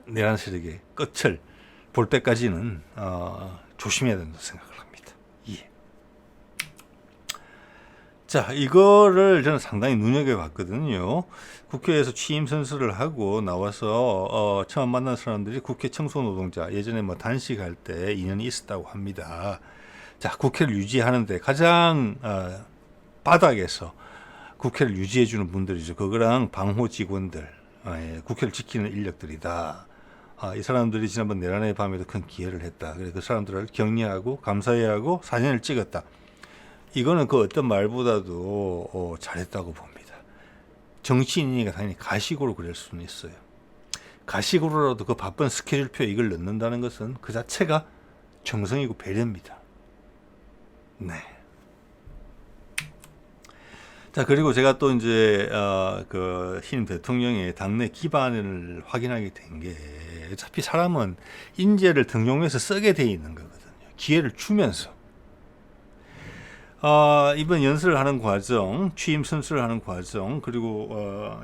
내란 세력의 끝을 볼 때까지는 조심해야 된다고 생각을 합니다. 예. 자, 이거를 저는 상당히 눈여겨봤거든요. 국회에서 취임 선서를 하고 나와서 처음 만난 사람들이 국회 청소 노동자, 예전에 뭐 단식할 때 인연이 있었다고 합니다. 자, 국회를 유지하는데 가장 바닥에서 국회를 유지해주는 분들이죠. 그거랑 방호 직원들, 국회를 지키는 인력들이다. 이 사람들이 지난번 내란의 밤에도 큰 기여를 했다. 그래서 그 사람들을 격려하고 감사해야 하고 사진을 찍었다. 이거는 그 어떤 말보다도 잘했다고 봅니다. 정치인이니까 당연히 가식으로 그럴 수는 있어요. 가식으로라도 그 바쁜 스케줄표에 이걸 넣는다는 것은 그 자체가 정성이고 배려입니다. 네. 자, 그리고 제가 또 이제 그 신임 대통령의 당내 기반을 확인하게 된 게, 어차피 사람은 인재를 등용해서 쓰게 돼 있는 거거든요. 기회를 주면서. 이번 연설을 하는 과정, 취임 선수를 하는 과정, 그리고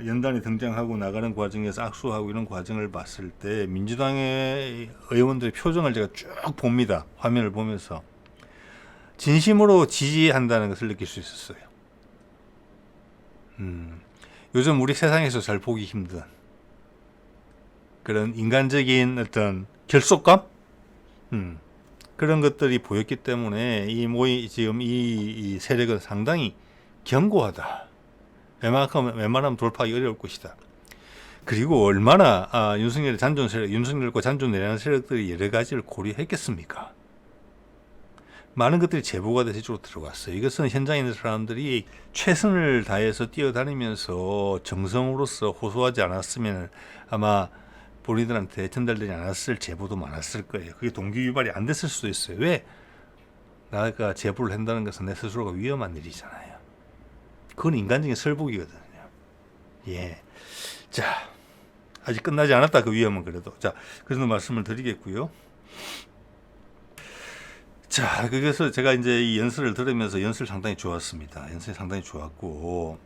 연단이 등장하고 나가는 과정에서 악수하고 이런 과정을 봤을 때 민주당의 의원들의 표정을 제가 쭉 봅니다. 화면을 보면서 진심으로 지지한다는 것을 느낄 수 있었어요. 요즘 우리 세상에서 잘 보기 힘든 그런 인간적인 어떤 결속감? 그런 것들이 보였기 때문에 지금 이 세력은 상당히 견고하다. 웬만하면 돌파하기 어려울 것이다. 그리고 얼마나 윤석열과 잔존 내려는 세력들이 여러 가지를 고려했겠습니까? 많은 것들이 제보가 돼서 이쪽으로 들어갔어요. 이것은 현장에 있는 사람들이 최선을 다해서 뛰어다니면서 정성으로서 호소하지 않았으면 아마 본인들한테 전달되지 않았을 제보도 많았을 거예요. 그게 동기 유발이 안 됐을 수도 있어요. 왜? 나가 제보를 한다는 것은 내 스스로가 위험한 일이잖아요. 그건 인간적인 설복이거든요. 예. 자, 아직 끝나지 않았다. 그 위험은 그래도. 자, 그래서 말씀을 드리겠고요. 자, 그래서 제가 이제 이 연설을 들으면서 연설 상당히 좋았습니다. 연설이 상당히 좋았고,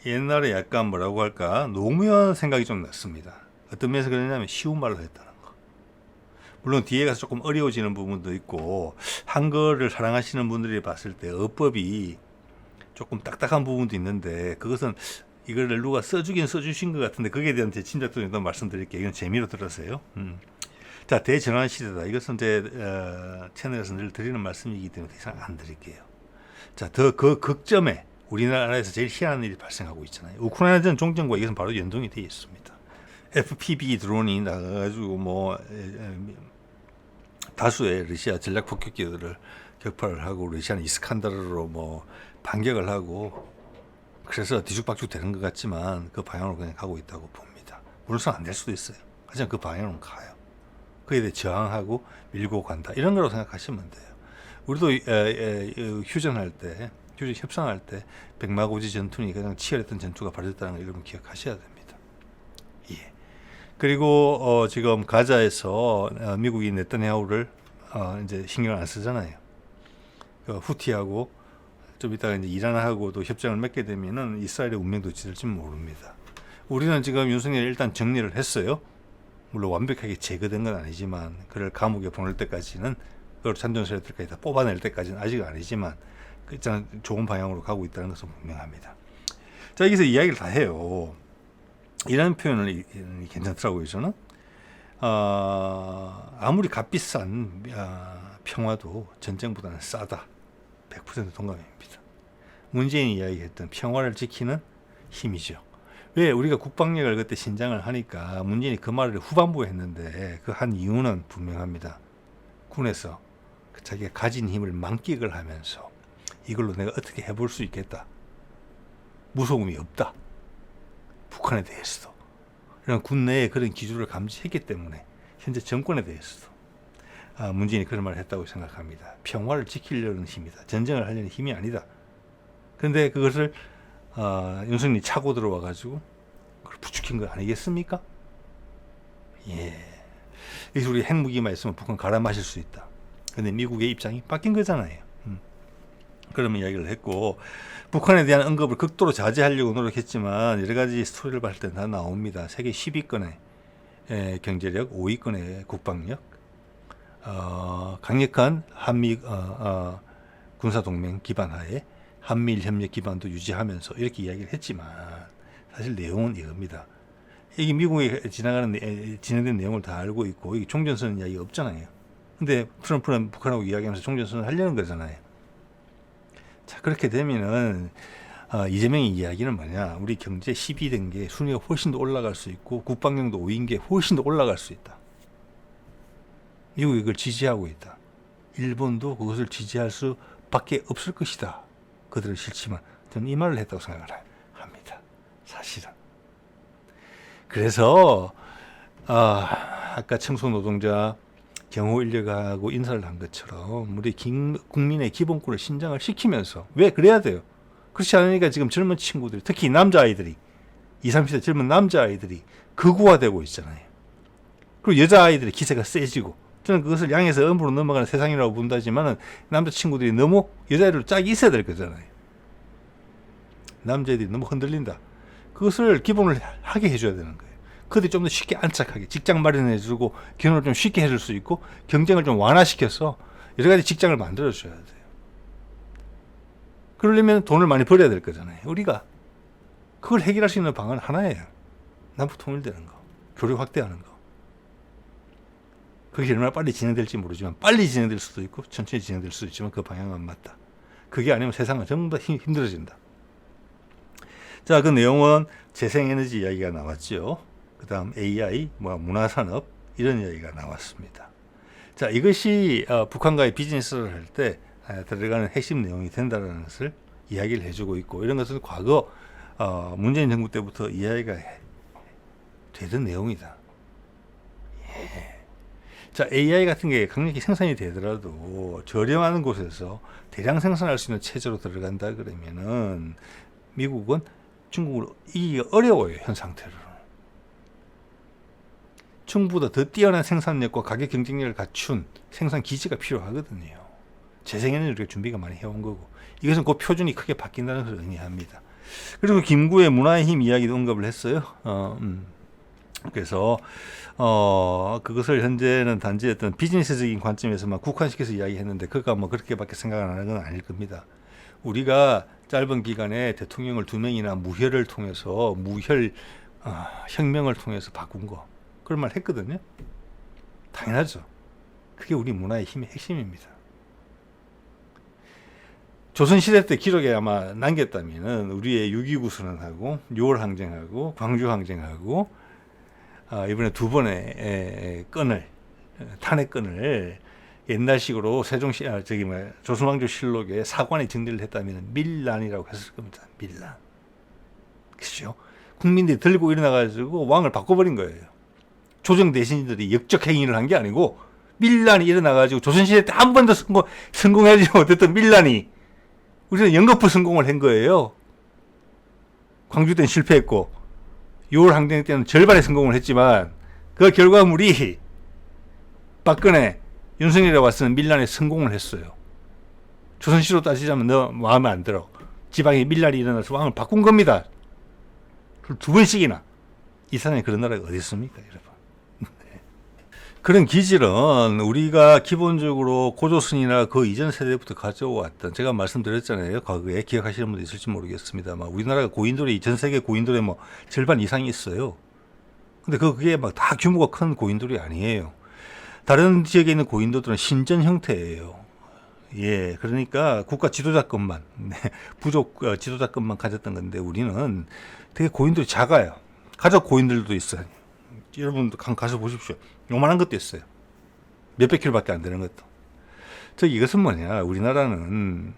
옛날에 약간 뭐라고 할까, 노무현 생각이 좀 났습니다. 어떤 면에서 그러냐면 쉬운 말로 했다는 거. 물론 뒤에 가서 조금 어려워지는 부분도 있고, 한글을 사랑하시는 분들이 봤을 때 어법이 조금 딱딱한 부분도 있는데, 그것은 이걸 누가 써주신 것 같은데, 거기에 대한 제 짐작도 좀 말씀드릴게요. 이건 재미로 들었어요. 자, 대전환 시대다. 이것은 제 채널에서 늘 드리는 말씀이기 때문에 더 이상 안 드릴게요. 자, 그 극점에 우리나라에서 제일 희한한 일이 발생하고 있잖아요. 우크라이나전 종전과 이것은 바로 연동이 되어 있습니다. FPV 드론이 나가가지고 다수의 러시아 전략 폭격기들을 격파를 하고 러시아는 이스칸다르로 반격을 하고 그래서 뒤죽박죽 되는 것 같지만 그 방향으로 그냥 가고 있다고 봅니다. 물론 안 될 수도 있어요. 하지만 그 방향으로 가요. 그에 대해 저항하고 밀고 간다. 이런 거라고 생각하시면 돼요. 우리도 휴전할 때, 휴전 협상할 때 백마고지 전투니 가장 치열했던 전투가 벌어졌다는 걸 여러분 기억하셔야 됩니다. 예. 그리고 지금 가자에서 미국이 네타냐후를 이제 신경 안 쓰잖아요. 후티하고 좀 이따가 이제 이란하고도 협정을 맺게 되면은 이스라엘의 운명도 찌들지 모릅니다. 우리는 지금 윤석열이 일단 정리를 했어요. 물론 완벽하게 제거된 건 아니지만 그를 감옥에 보낼 때까지는 그걸 잔존 세력들까지 다 뽑아낼 때까지는 아직은 아니지만 일단 좋은 방향으로 가고 있다는 것은 분명합니다. 자, 여기서 이야기를 다 해요. 이런 표현을 괜찮더라고요. 저는 아무리 값비싼 평화도 전쟁보다는 싸다. 100% 동감입니다. 문재인이 이야기했던 평화를 지키는 힘이죠. 왜 우리가 국방력을 그때 신장을 하니까 문재인이 그 말을 후반부에 했는데 그 한 이유는 분명합니다. 군에서 자기가 가진 힘을 만끽을 하면서 이걸로 내가 어떻게 해볼 수 있겠다. 무서움이 없다. 북한에 대해서도. 이런 군 내에 그런 기조를 감지했기 때문에 현재 정권에 대해서도 문재인이 그런 말을 했다고 생각합니다. 평화를 지키려는 힘이다. 전쟁을 하려는 힘이 아니다. 그런데 그것을 윤석열이 차고 들어와가지고 그걸 부추긴 거 아니겠습니까? 예. 여기서 우리 핵무기만 있으면 북한 갈아 마실 수 있다. 근데 미국의 입장이 바뀐 거잖아요. 그러면 이야기를 했고, 북한에 대한 언급을 극도로 자제하려고 노력했지만 여러 가지 스토리를 봤을 때 다 나옵니다. 세계 10위권의 경제력, 5위권의 국방력, 강력한 한미 군사동맹 기반하에 한미일 협력 기반도 유지하면서 이렇게 이야기를 했지만 사실 내용은 이겁니다. 이게 미국에 진행된 내용을 다 알고 있고 이게 종전선 이야기가 없잖아요. 근데 트럼프는 북한하고 이야기하면서 종전선을 하려는 거잖아요. 자, 그렇게 되면은 이재명의 이야기는 뭐냐? 우리 경제 10위 된 게 순위가 훨씬 더 올라갈 수 있고 국방력도 5위인 게 훨씬 더 올라갈 수 있다. 미국이 이걸 지지하고 있다. 일본도 그것을 지지할 수밖에 없을 것이다. 그들은 싫지만 저는 이 말을 했다고 생각을 합니다. 사실은. 그래서 아까 청소노동자 경호 인력하고 인사를 한 것처럼 우리 국민의 기본권을 신장을 시키면서 왜 그래야 돼요? 그렇지 않으니까 지금 젊은 친구들이 특히 남자아이들이 20, 30대 젊은 남자아이들이 극우화되고 있잖아요. 그리고 여자아이들의 기세가 세지고 저는 그것을 양에서 음으로 넘어가는 세상이라고 본다지만은 남자친구들이 너무 여자애들 짝이 있어야 될 거잖아요. 남자애들이 너무 흔들린다. 그것을 기본을 하게 해줘야 되는 거예요. 그들이 좀 더 쉽게 안착하게 직장 마련해주고 결혼을 좀 쉽게 해줄 수 있고 경쟁을 좀 완화시켜서 여러 가지 직장을 만들어줘야 돼요. 그러려면 돈을 많이 벌어야 될 거잖아요. 우리가 그걸 해결할 수 있는 방안은 하나예요. 남북 통일되는 거, 교류 확대하는 거. 그게 얼마나 빨리 진행될지 모르지만 빨리 진행될 수도 있고 천천히 진행될 수도 있지만 그 방향은 맞다. 그게 아니면 세상은 전부 다 힘들어진다. 자, 그 내용은 재생에너지 이야기가 나왔죠. 그 다음 AI, 문화산업 이런 이야기가 나왔습니다. 자, 이것이 북한과의 비즈니스를 할 때 들어가는 핵심 내용이 된다는 것을 이야기를 해주고 있고 이런 것은 과거 문재인 정부 때부터 이야기가 되던 내용이다. 예. 자, AI 같은 게 강력히 생산이 되더라도 저렴한 곳에서 대량 생산할 수 있는 체제로 들어간다 그러면은 미국은 중국으로 이기기가 어려워요. 현 상태로는. 중국보다 더 뛰어난 생산력과 가격 경쟁력을 갖춘 생산 기지가 필요하거든요. 재생에너지를 준비가 많이 해온 거고 이것은 그 표준이 크게 바뀐다는 것을 의미합니다. 그리고 김구의 문화의 힘 이야기도 언급을 했어요. 그래서 그것을 현재는 단지 어떤 비즈니스적인 관점에서만 국한시켜서 이야기했는데 그가 뭐 그렇게밖에 생각 안 하는 건 아닐 겁니다. 우리가 짧은 기간에 대통령을 2명이나 무혈을 통해서 혁명을 통해서 바꾼 거 그런 말 했거든요. 당연하죠. 그게 우리 문화의 힘의 핵심입니다. 조선시대 때 기록에 아마 남겼다면은 우리의 6.29 선언하고 6월 항쟁하고 광주 항쟁하고 이번에 두 번의 탄핵건을 옛날식으로 조선왕조 실록에 사관이 정리를 했다면 밀란이라고 했을 겁니다. 밀란. 그렇죠? 국민들이 들고 일어나가지고 왕을 바꿔버린 거예요. 조정 대신들이 역적 행위를 한 게 아니고 밀란이 일어나가지고 조선시대 때 한 번도 성공하지 못했던 밀란이 우리는 연거푸 성공을 한 거예요. 광주 때는 실패했고 6월 항쟁 때는 절반의 성공을 했지만 그 결과물이 박근혜, 윤석열이 와서는 밀란에 성공을 했어요. 조선시로 따지자면 너 마음에 안 들어. 지방에 밀란이 일어나서 왕을 바꾼 겁니다. 두 번씩이나. 이 세상에 그런 나라가 어디 있습니까, 여러분? 그런 기질은 우리가 기본적으로 고조선이나 그 이전 세대부터 가져왔던, 제가 말씀드렸잖아요. 과거에 기억하시는 분도 있을지 모르겠습니다만 우리나라가 고인돌이 전 세계 고인돌의 뭐 절반 이상이 있어요. 근데 그게 막 다 규모가 큰 고인돌이 아니에요. 다른 지역에 있는 고인돌들은 신전 형태예요. 예, 그러니까 국가 지도자급만, 부족 지도자급만 가졌던 건데 우리는 되게 고인돌이 작아요. 가족 고인들도 있어요. 여러분도 가서 보십시오. 요만한 것도 있어요. 몇백 킬로밖에 안 되는 것도. 이것은 뭐냐? 우리나라는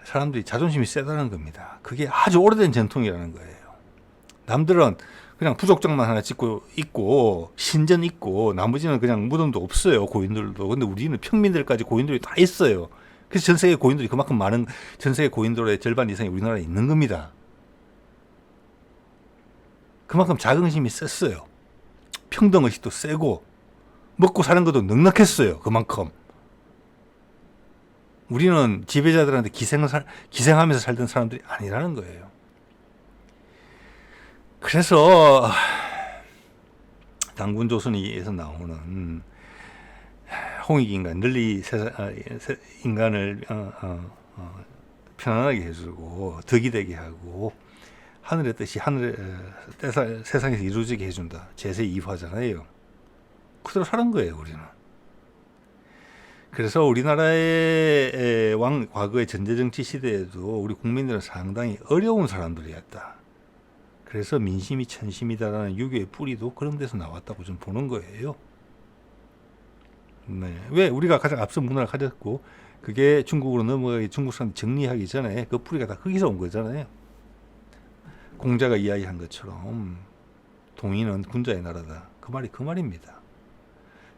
사람들이 자존심이 세다는 겁니다. 그게 아주 오래된 전통이라는 거예요. 남들은 그냥 부족장만 하나 짓고 있고 신전 있고 나머지는 그냥 무덤도 없어요. 고인돌도. 근데 우리는 평민들까지 고인돌이 다 있어요. 그래서 전 세계 고인돌이 그만큼 많은, 전 세계 고인돌의 절반 이상이 우리나라에 있는 겁니다. 그만큼 자긍심이 셌어요. 평등의식도 세고 먹고 사는 것도 넉넉했어요. 그만큼. 우리는 지배자들한테 기생하면서 살던 사람들이 아니라는 거예요. 그래서 당군조선에서 나오는 홍익인간, 널리 인간을 편안하게 해주고 덕이 되게 하고 하늘의 뜻이 세상에서 이루어지게 해준다. 제세2화잖아요. 그대로 사는 거예요, 우리는. 그래서 우리나라의 과거의 전제정치 시대에도 우리 국민들은 상당히 어려운 사람들이었다. 그래서 민심이 천심이다라는 유교의 뿌리도 그런 데서 나왔다고 좀 보는 거예요. 네. 왜 우리가 가장 앞선 문화를 가졌고 그게 중국으로 넘어가기, 중국 사람 정리하기 전에 그 뿌리가 다 거기서 온 거잖아요. 공자가 이야기한 것처럼 동인은 군자의 나라다. 그 말이 그 말입니다.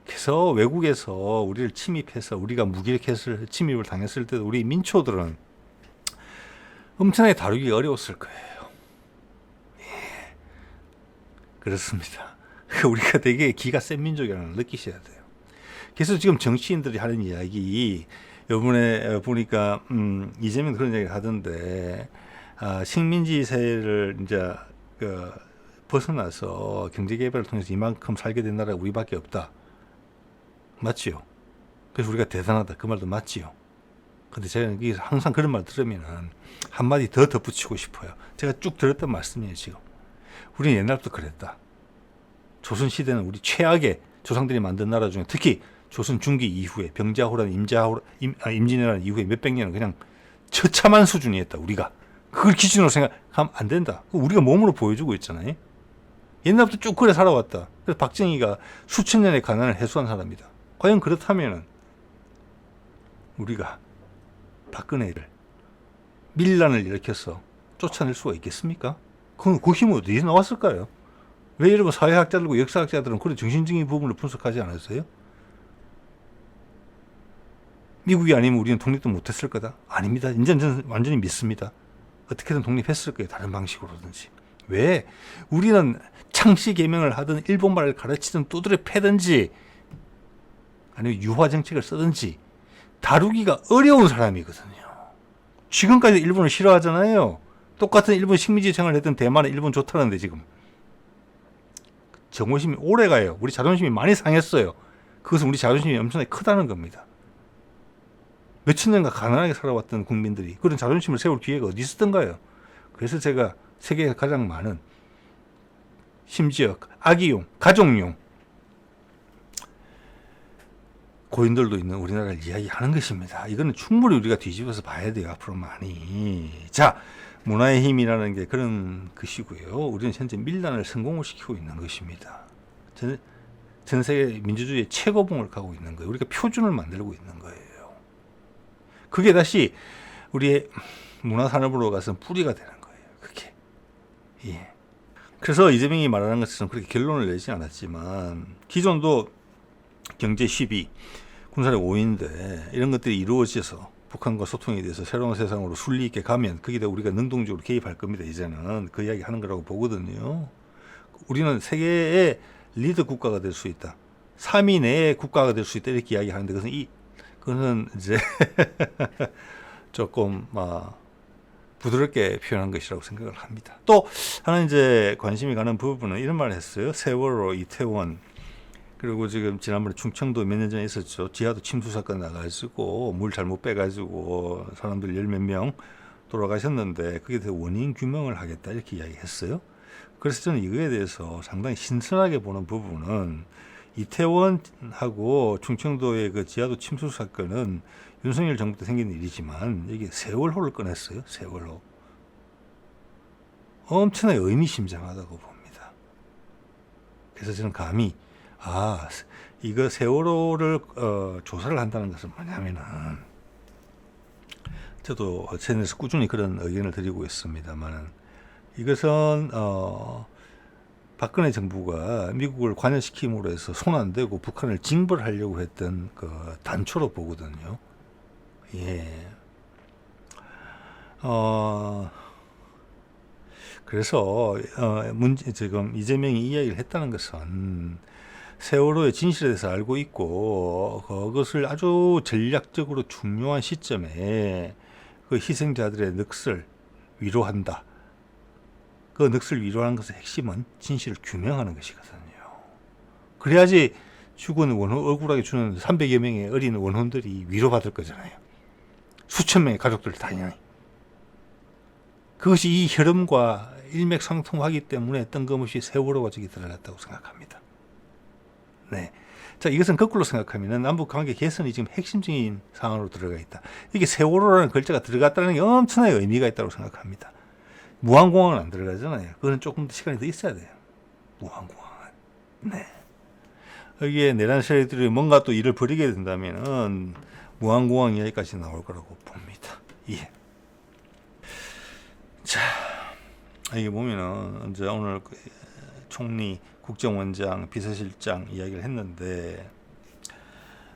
그래서 외국에서 우리를 침입해서 우리가 무기력했을 침입을 당했을 때도 우리 민초들은 엄청나게 다루기 어려웠을 거예요. 예, 그렇습니다. 우리가 되게 기가 센 민족이라는 걸 느끼셔야 돼요. 그래서 지금 정치인들이 하는 이야기, 이번에 보니까 이재명 그런 얘기를 하던데, 식민지 세를 이제 벗어나서 경제 개발을 통해서 이만큼 살게 된 나라가 우리밖에 없다. 맞지요? 그래서 우리가 대단하다. 그 말도 맞지요? 근데 제가 항상 그런 말 들으면은 한마디 더 덧붙이고 싶어요. 제가 쭉 들었던 말씀이에요, 지금. 우리는 옛날부터 그랬다. 조선시대는 우리 최악의 조상들이 만든 나라 중에 특히 조선 중기 이후에 병자호란, 임진왜란 이후에 몇백 년은 그냥 처참한 수준이었다, 우리가. 그걸 기준으로 생각하면 안 된다. 우리가 몸으로 보여주고 있잖아요. 옛날부터 쭉 그래 살아왔다. 그래서 박정희가 수천 년의 가난을 해소한 사람이다. 과연 그렇다면 우리가 박근혜를 밀란을 일으켜서 쫓아낼 수가 있겠습니까? 그 힘은 어디서 나왔을까요? 왜 여러분 사회학자들과 역사학자들은 그런 정신적인 부분을 분석하지 않았어요? 미국이 아니면 우리는 독립도 못했을 거다? 아닙니다. 이제 저는 완전히 믿습니다. 어떻게든 독립했을 거예요. 다른 방식으로든지. 왜? 우리는 창씨 개명을 하든 일본말을 가르치든 두드려 패든지 아니면 유화 정책을 쓰든지 다루기가 어려운 사람이거든요. 지금까지 일본을 싫어하잖아요. 똑같은 일본 식민지 생활을 했던 대만은 일본 좋다는데 지금. 정오심이 오래 가요. 우리 자존심이 많이 상했어요. 그것은 우리 자존심이 엄청나게 크다는 겁니다. 몇천 년간 가난하게 살아왔던 국민들이 그런 자존심을 세울 기회가 어디 있었던가요? 그래서 제가 세계에서 가장 많은 심지어 아기용, 가족용 고인들도 있는 우리나라를 이야기하는 것입니다. 이거는 충분히 우리가 뒤집어서 봐야 돼요. 앞으로 많이. 자, 문화의 힘이라는 게 그런 것이고요. 우리는 현재 밀란을 성공을 시키고 있는 것입니다. 전 세계 민주주의의 최고봉을 가고 있는 거예요. 우리가 표준을 만들고 있는 거예요. 그게 다시 우리의 문화산업으로 가서 뿌리가 되는 거예요. 그게. 예. 그래서 이재명이 말하는 것처럼 그렇게 결론을 내지 않았지만 기존도 경제 시비, 군사력 오인데 이런 것들이 이루어져서 북한과 소통에 대해서 새로운 세상으로 순리 있게 가면 거기다 우리가 능동적으로 개입할 겁니다. 이제는 그 이야기 하는 거라고 보거든요. 우리는 세계의 리더 국가가 될 수 있다. 3위 내의 국가가 될 수 있다. 이렇게 이야기하는데 그것은 이제 조금 부드럽게 표현한 것이라고 생각을 합니다. 또 하나 이제 관심이 가는 부분은 이런 말을 했어요. 세월호, 이태원, 그리고 지금 지난번에 충청도 몇 년 전에 있었죠. 지하도 침수 사건 나가지고 물 잘못 빼가지고 사람들 열 몇 명 돌아가셨는데 그게 대해 원인 규명을 하겠다 이렇게 이야기했어요. 그래서 저는 이거에 대해서 상당히 신선하게 보는 부분은 이태원하고 충청도의 그 지하도 침수 사건은 윤석열 정부 때 생긴 일이지만 이게 세월호를 꺼냈어요. 세월호. 엄청나게 의미심장하다고 봅니다. 그래서 저는 감히 이거 세월호를 조사를 한다는 것은 뭐냐면은 저도 채널에서 꾸준히 그런 의견을 드리고 있습니다만 이것은 박근혜 정부가 미국을 관여시킴으로 해서 손 안 대고 북한을 징벌하려고 했던 그 단초로 보거든요. 예. 그래서 지금 이재명이 이야기를 했다는 것은 세월호의 진실에 대해서 알고 있고 그것을 아주 전략적으로 중요한 시점에 그 희생자들의 넋을 위로한다. 그 넋을 위로하는 것의 핵심은 진실을 규명하는 것이거든요. 그래야지 죽은 원혼, 억울하게 죽은 300여 명의 어린 원혼들이 위로받을 거잖아요. 수천 명의 가족들 당연히. 그것이 이 흐름과 일맥상통하기 때문에 뜬금없이 세월호가 저기 들어갔다고 생각합니다. 네. 자, 이것은 거꾸로 생각하면 남북 관계 개선이 지금 핵심적인 상황으로 들어가 있다. 이게 세월호라는 글자가 들어갔다는 게 엄청나게 의미가 있다고 생각합니다. 무한공항은 안 들어가잖아요. 그거는 조금 더 시간이 더 있어야 돼요. 무한공항은. 네. 여기에 내란 세력들이 뭔가 또 일을 벌이게 된다면은 무한공항 이야기까지 나올 거라고 봅니다. 예. 자, 이게 보면은 이제 오늘 총리, 국정원장, 비서실장 이야기를 했는데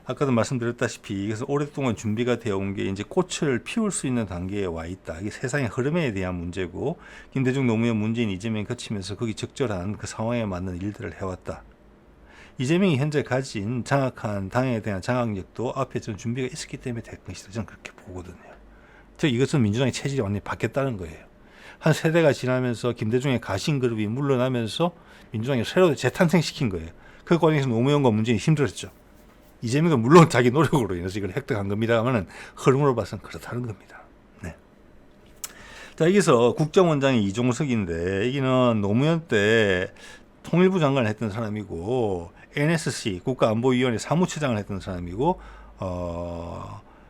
아까도 말씀드렸다시피 그래서 오랫동안 준비가 되어 온 게 이제 꽃을 피울 수 있는 단계에 와 있다. 이게 세상의 흐름에 대한 문제고 김대중, 노무현, 문재인, 이재명이 거치면서 거기 적절한 그 상황에 맞는 일들을 해왔다. 이재명이 현재 가진 장악한 당에 대한 장악력도 앞에 좀 준비가 있었기 때문에 될 것이다. 저는 그렇게 보거든요. 즉 이것은 민주당의 체질이 완전히 바뀌었다는 거예요. 한 세대가 지나면서 김대중의 가신 그룹이 물러나면서 민주당이 새로 재탄생시킨 거예요. 그 과정에서 노무현과 문재인이 힘들었죠. 이재명도 물론 자기 노력으로 인해서 이걸 획득한 겁니다만은 흐름으로 봐서는 그렇다는 겁니다. 네. 자, 여기서 국정원장이 이종석인데 여기는 노무현 때 통일부 장관을 했던 사람이고 NSC 국가안보위원회 사무처장을 했던 사람이고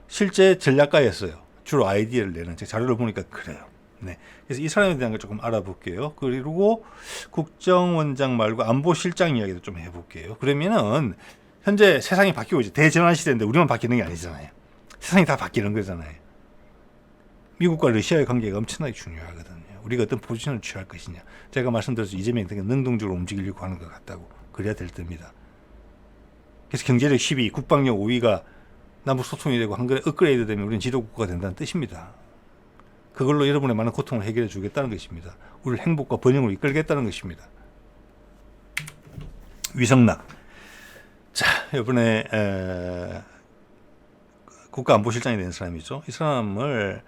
실제 전략가였어요. 주로 아이디어를 내는 제 자료를 보니까 그래요. 네. 그래서 이 사람에 대한 걸 조금 알아볼게요. 그리고 국정원장 말고 안보실장 이야기도 좀 해볼게요. 그러면은 현재 세상이 바뀌고 있죠. 대전환 시대인데 우리만 바뀌는 게 아니잖아요. 세상이 다 바뀌는 거잖아요. 미국과 러시아의 관계가 엄청나게 중요하거든요. 우리가 어떤 포지션을 취할 것이냐. 제가 말씀드렸죠. 이재명이 되게 능동적으로 움직이려고 하는 것 같다고. 그래야 될 때입니다. 그래서 경제력 10위, 국방력 5위가 남북 소통이 되고 한 그래 업그레이드 되면 우리는 지도국가가 된다는 뜻입니다. 그걸로 여러분의 많은 고통을 해결해 주겠다는 것입니다. 우리를 행복과 번영으로 이끌겠다는 것입니다. 위성락. 자, 이번에 국가안보실장이 된 사람이죠. 이 사람을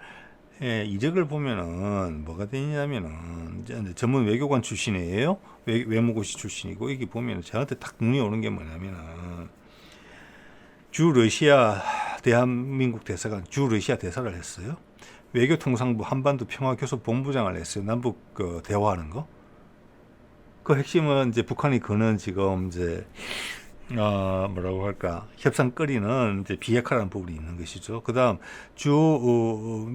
이력을 보면은 뭐가 되냐면은 전문 외교관 출신이에요. 외무고시 출신이고 여기 보면은 저한테 딱 눈이 오는 게 뭐냐면은 주 러시아 대한민국 대사관 주 러시아 대사를 했어요. 외교통상부 한반도 평화교섭본부장을 했어요. 남북 대화하는 거. 그 핵심은 이제 북한이 거는 지금 이제 뭐라고 할까 협상거리는 이제 비핵화라는 부분이 있는 것이죠. 그다음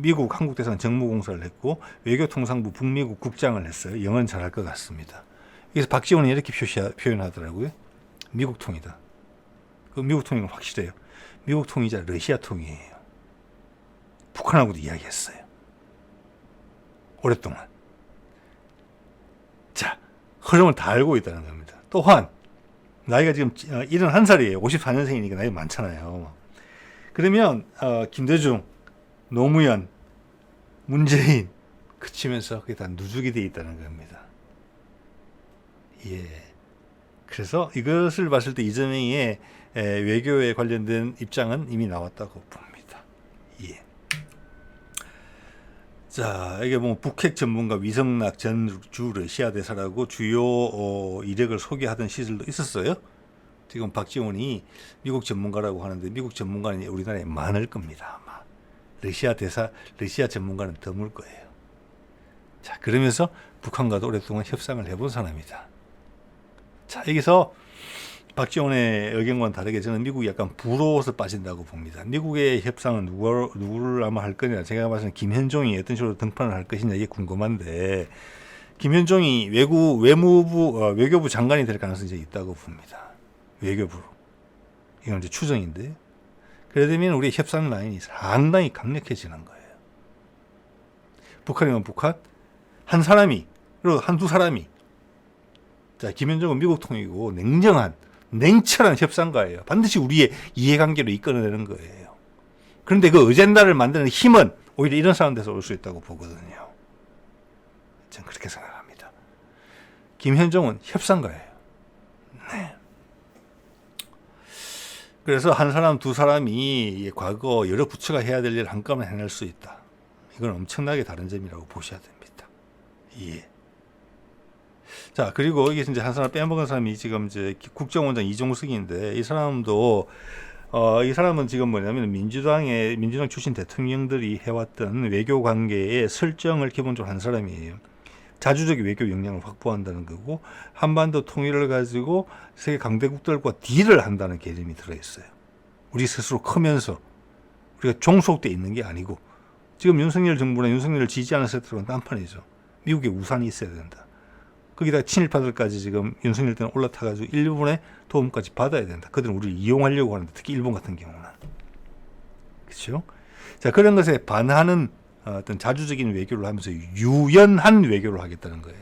미국 한국 대사관 정무공사를 했고 외교통상부 북미국 국장을 했어요. 영어는 잘할 것 같습니다. 그래서 박지원이 이렇게 표현하더라고요. 미국통이다. 그 미국통인 건 확실해요. 미국통이자 러시아통이에요. 북한하고도 이야기했어요. 오랫동안. 자, 흐름을 다 알고 있다는 겁니다. 또한 나이가 지금 71살이에요. 54년생이니까 나이 많잖아요. 그러면 김대중, 노무현, 문재인 그치면서 그게 다 누적이 돼 있다는 겁니다. 예. 그래서 이것을 봤을 때 이재명의 외교에 관련된 입장은 이미 나왔다고 봅니다. 예. 자, 이게 뭐 북핵 전문가 위성락 전 주 러시아 대사라고 주요 이력을 소개하던 시절도 있었어요. 지금 박지원이 미국 전문가라고 하는데 미국 전문가는 우리나라에 많을 겁니다. 아마 러시아 전문가는 드물 거예요. 자, 그러면서 북한과도 오랫동안 협상을 해본 사람이다. 자, 여기서 박지원의 의견과는 다르게 저는 미국이 약간 부러워서 빠진다고 봅니다. 미국의 협상은 누구를 아마 할 거냐. 제가 봤을 때는 김현종이 어떤 식으로 등판을 할 것이냐 이게 궁금한데 김현종이 외교부 장관이 될 가능성이 이제 있다고 봅니다. 외교부로. 이건 이제 추정인데. 그래 되면 우리의 협상 라인이 상당히 강력해지는 거예요. 북한이면 북한 한 사람이 그리고 한두 사람이 자, 김현종은 미국 통이고 냉철한 협상가예요. 반드시 우리의 이해관계로 이끌어내는 거예요. 그런데 그 어젠다를 만드는 힘은 오히려 이런 사람들에서 올 수 있다고 보거든요. 저는 그렇게 생각합니다. 김현종은 협상가예요. 네. 그래서 한 사람, 두 사람이 과거 여러 부처가 해야 될 일을 한꺼번에 해낼 수 있다. 이건 엄청나게 다른 점이라고 보셔야 됩니다. 예. 자, 그리고 이게 이제 한 사람 빼먹은 사람이 지금 이제 국정원장 이종석인데 이 사람은 지금 뭐냐면 민주당 출신 대통령들이 해왔던 외교 관계의 설정을 기본적으로 한 사람이에요. 자주적인 외교 역량을 확보한다는 거고 한반도 통일을 가지고 세계 강대국들과 딜을 한다는 개념이 들어있어요. 우리 스스로 크면서 우리가 종속돼 있는 게 아니고 지금 윤석열 정부나 윤석열을 지지하는 세력들은 딴판이죠. 미국의 우산이 있어야 된다. 거기다 친일파들까지 지금 윤석열 때는 올라타가지고 일본의 도움까지 받아야 된다. 그들은 우리를 이용하려고 하는데 특히 일본 같은 경우는. 그렇죠? 자, 그런 것에 반하는 어떤 자주적인 외교를 하면서 유연한 외교를 하겠다는 거예요.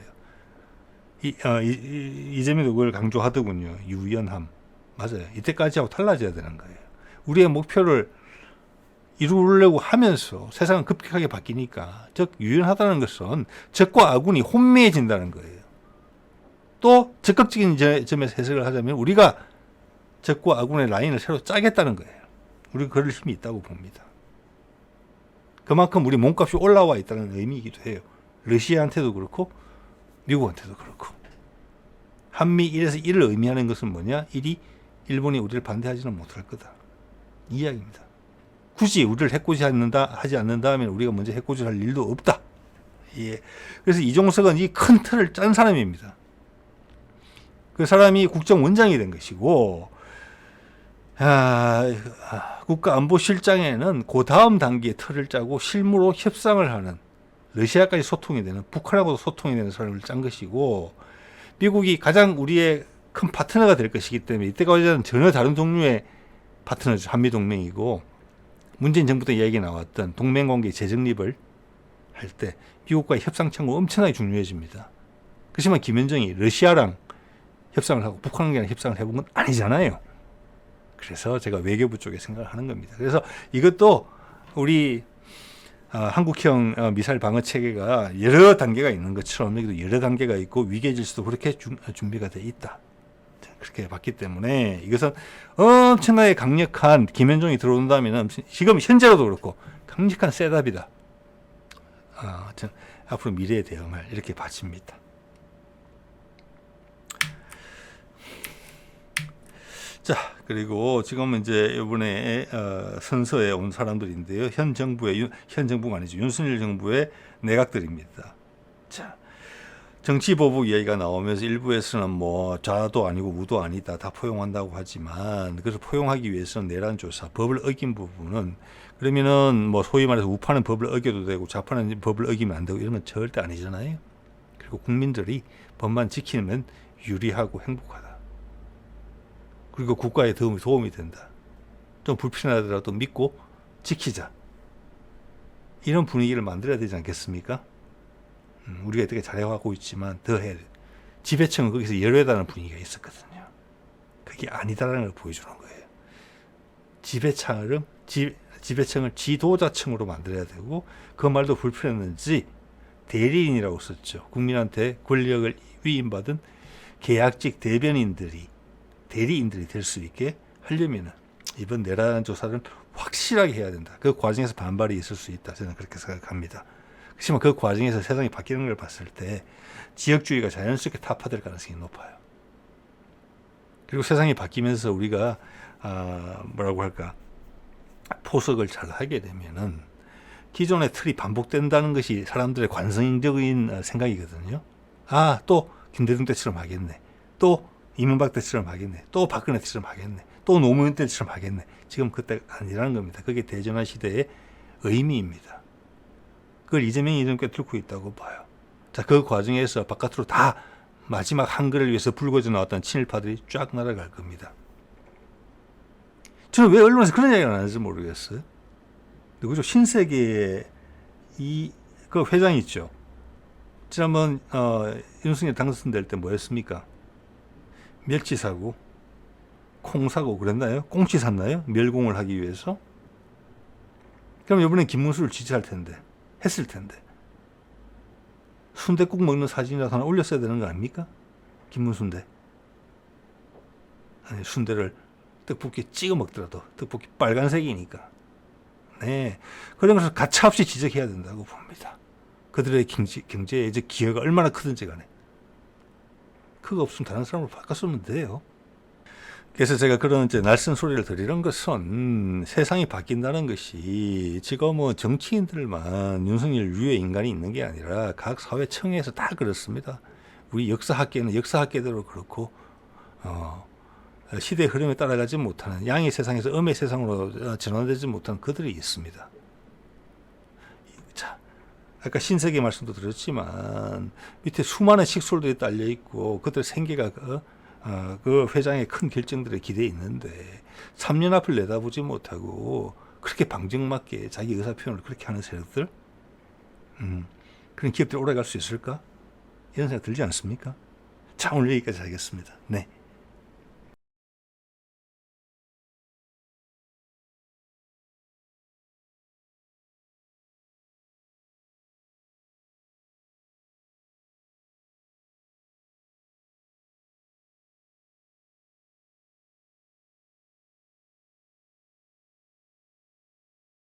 이재명도 그걸 강조하더군요. 유연함. 맞아요. 이때까지하고 달라져야 되는 거예요. 우리의 목표를 이루려고 하면서 세상은 급격하게 바뀌니까, 즉 유연하다는 것은 적과 아군이 혼미해진다는 거예요. 또 적극적인 점에서 해석을 하자면 우리가 적과 아군의 라인을 새로 짜겠다는 거예요. 우리가 그럴 힘이 있다고 봅니다. 그만큼 우리 몸값이 올라와 있다는 의미이기도 해요. 러시아한테도 그렇고 미국한테도 그렇고. 한미 1에서 1을 의미하는 것은 뭐냐? 1이 일본이 우리를 반대하지는 못할 거다, 이 이야기입니다. 굳이 우리를 해코지하지 않는다 하면 우리가 먼저 해코지할 일도 없다. 예. 그래서 이종석은 이 큰 틀을 짠 사람입니다. 그 사람이 국정원장이 된 것이고, 국가안보실장에는 그 다음 단계의 틀을 짜고 실무로 협상을 하는, 러시아까지 소통이 되는, 북한하고도 소통이 되는 사람을 짠 것이고, 미국이 가장 우리의 큰 파트너가 될 것이기 때문에 이때까지는 전혀 다른 종류의 파트너죠. 한미동맹이고, 문재인 정부 때 이야기 나왔던 동맹관계 재정립을 할 때 미국과의 협상 창구가 엄청나게 중요해집니다. 그렇지만 김현정이 러시아랑 협상을 하고 북한이랑 협상을 해본 건 아니잖아요. 그래서 제가 외교부 쪽에 생각을 하는 겁니다. 그래서 이것도 우리 한국형 미사일 방어 체계가 여러 단계가 있는 것처럼 여기도 여러 단계가 있고 위계 질서도 그렇게 준비가 돼 있다. 그렇게 봤기 때문에 이것은 엄청나게 강력한, 김현종이 들어온다면 지금 현재로도 그렇고 강력한 셋업이다. 앞으로 미래에 대응할, 이렇게 봐집니다. 자, 그리고 지금 이제 이번에 선서에 온 사람들인데요. 현 정부가 아니죠. 윤석열 정부의 내각들입니다. 자, 정치보복 이야기가 나오면서 일부에서는 뭐 좌도 아니고 우도 아니다, 다 포용한다고 하지만, 그래서 포용하기 위해서는 내란조사, 법을 어긴 부분은, 그러면은 뭐 소위 말해서 우파는 법을 어겨도 되고 좌파는 법을 어기면 안 되고 이런 건 절대 아니잖아요. 그리고 국민들이 법만 지키면 유리하고 행복하다. 그리고 국가에 도움이 된다. 좀 불편하더라도 믿고 지키자. 이런 분위기를 만들어야 되지 않겠습니까? 우리가 되게 잘해가고 있지만 더 해야 돼. 지배층은 거기서 열외다는 분위기가 있었거든요. 그게 아니다라는 걸 보여주는 거예요. 지배층을 지도자층으로 만들어야 되고, 그 말도 불편했는지 대리인이라고 썼죠. 국민한테 권력을 위임받은 계약직 대변인들이 대리인들이 될 수 있게 하려면 이번 내란 조사를 확실하게 해야 된다. 그 과정에서 반발이 있을 수 있다. 저는 그렇게 생각합니다. 그렇지만 그 과정에서 세상이 바뀌는 걸 봤을 때 지역주의가 자연스럽게 타파될 가능성이 높아요. 그리고 세상이 바뀌면서 우리가 뭐라고 할까, 포석을 잘 하게 되면은 기존의 틀이 반복된다는 것이 사람들의 관성적인 생각이거든요. 또 김대중 때처럼 하겠네. 또 이명박 때처럼 하겠네. 또 박근혜 때처럼 하겠네. 또 노무현 때처럼 하겠네. 지금 그때 아니라는 겁니다. 그게 대전환 시대의 의미입니다. 그걸 이재명이 좀 꿰뚫고 있다고 봐요. 자, 그 과정에서 바깥으로 다 마지막 한글을 위해서 불거져 나왔던 친일파들이 쫙 날아갈 겁니다. 저는 왜 언론에서 그런 이야기를 안 하는지 모르겠어요. 누구죠? 신세계의 그 회장이 있죠. 지난번 윤석열 당선될 때 뭐였습니까? 멸치 사고, 콩 사고 그랬나요? 꽁치 샀나요? 멸공을 하기 위해서? 그럼 이번엔 김문수를 지지할 텐데, 했을 텐데. 순댓국 먹는 사진이라도 하나 올렸어야 되는 거 아닙니까? 김문수인데. 아니, 순대를 떡볶이 찍어 먹더라도 떡볶이 빨간색이니까. 네, 그런 것을 가차없이 지적해야 된다고 봅니다. 그들의 경제의 기여가 얼마나 크든지 간에. 그거 없으면 다른 사람으로 바꿔쓰면 돼요. 그래서 제가 그런 날선 소리를 드리는 것은 세상이 바뀐다는 것이 지금은 정치인들만 윤석열 유해 인간이 있는 게 아니라 각 사회청에서 다 그렇습니다. 우리 역사학계는 역사학계대로 그렇고 시대의 흐름에 따라가지 못하는, 양의 세상에서 음의 세상으로 전환되지 못하는 그들이 있습니다. 자, 아까 신세계 말씀도 드렸지만 밑에 수많은 식솔들이 딸려 있고 그들 생계가 그 회장의 큰 결정들에 기대에 있는데 3년 앞을 내다보지 못하고 그렇게 방정맞게 자기 의사표현을 그렇게 하는 세력들, 그런 기업들이 오래 갈 수 있을까? 이런 생각 들지 않습니까? 자, 오늘 여기까지 하겠습니다. 네.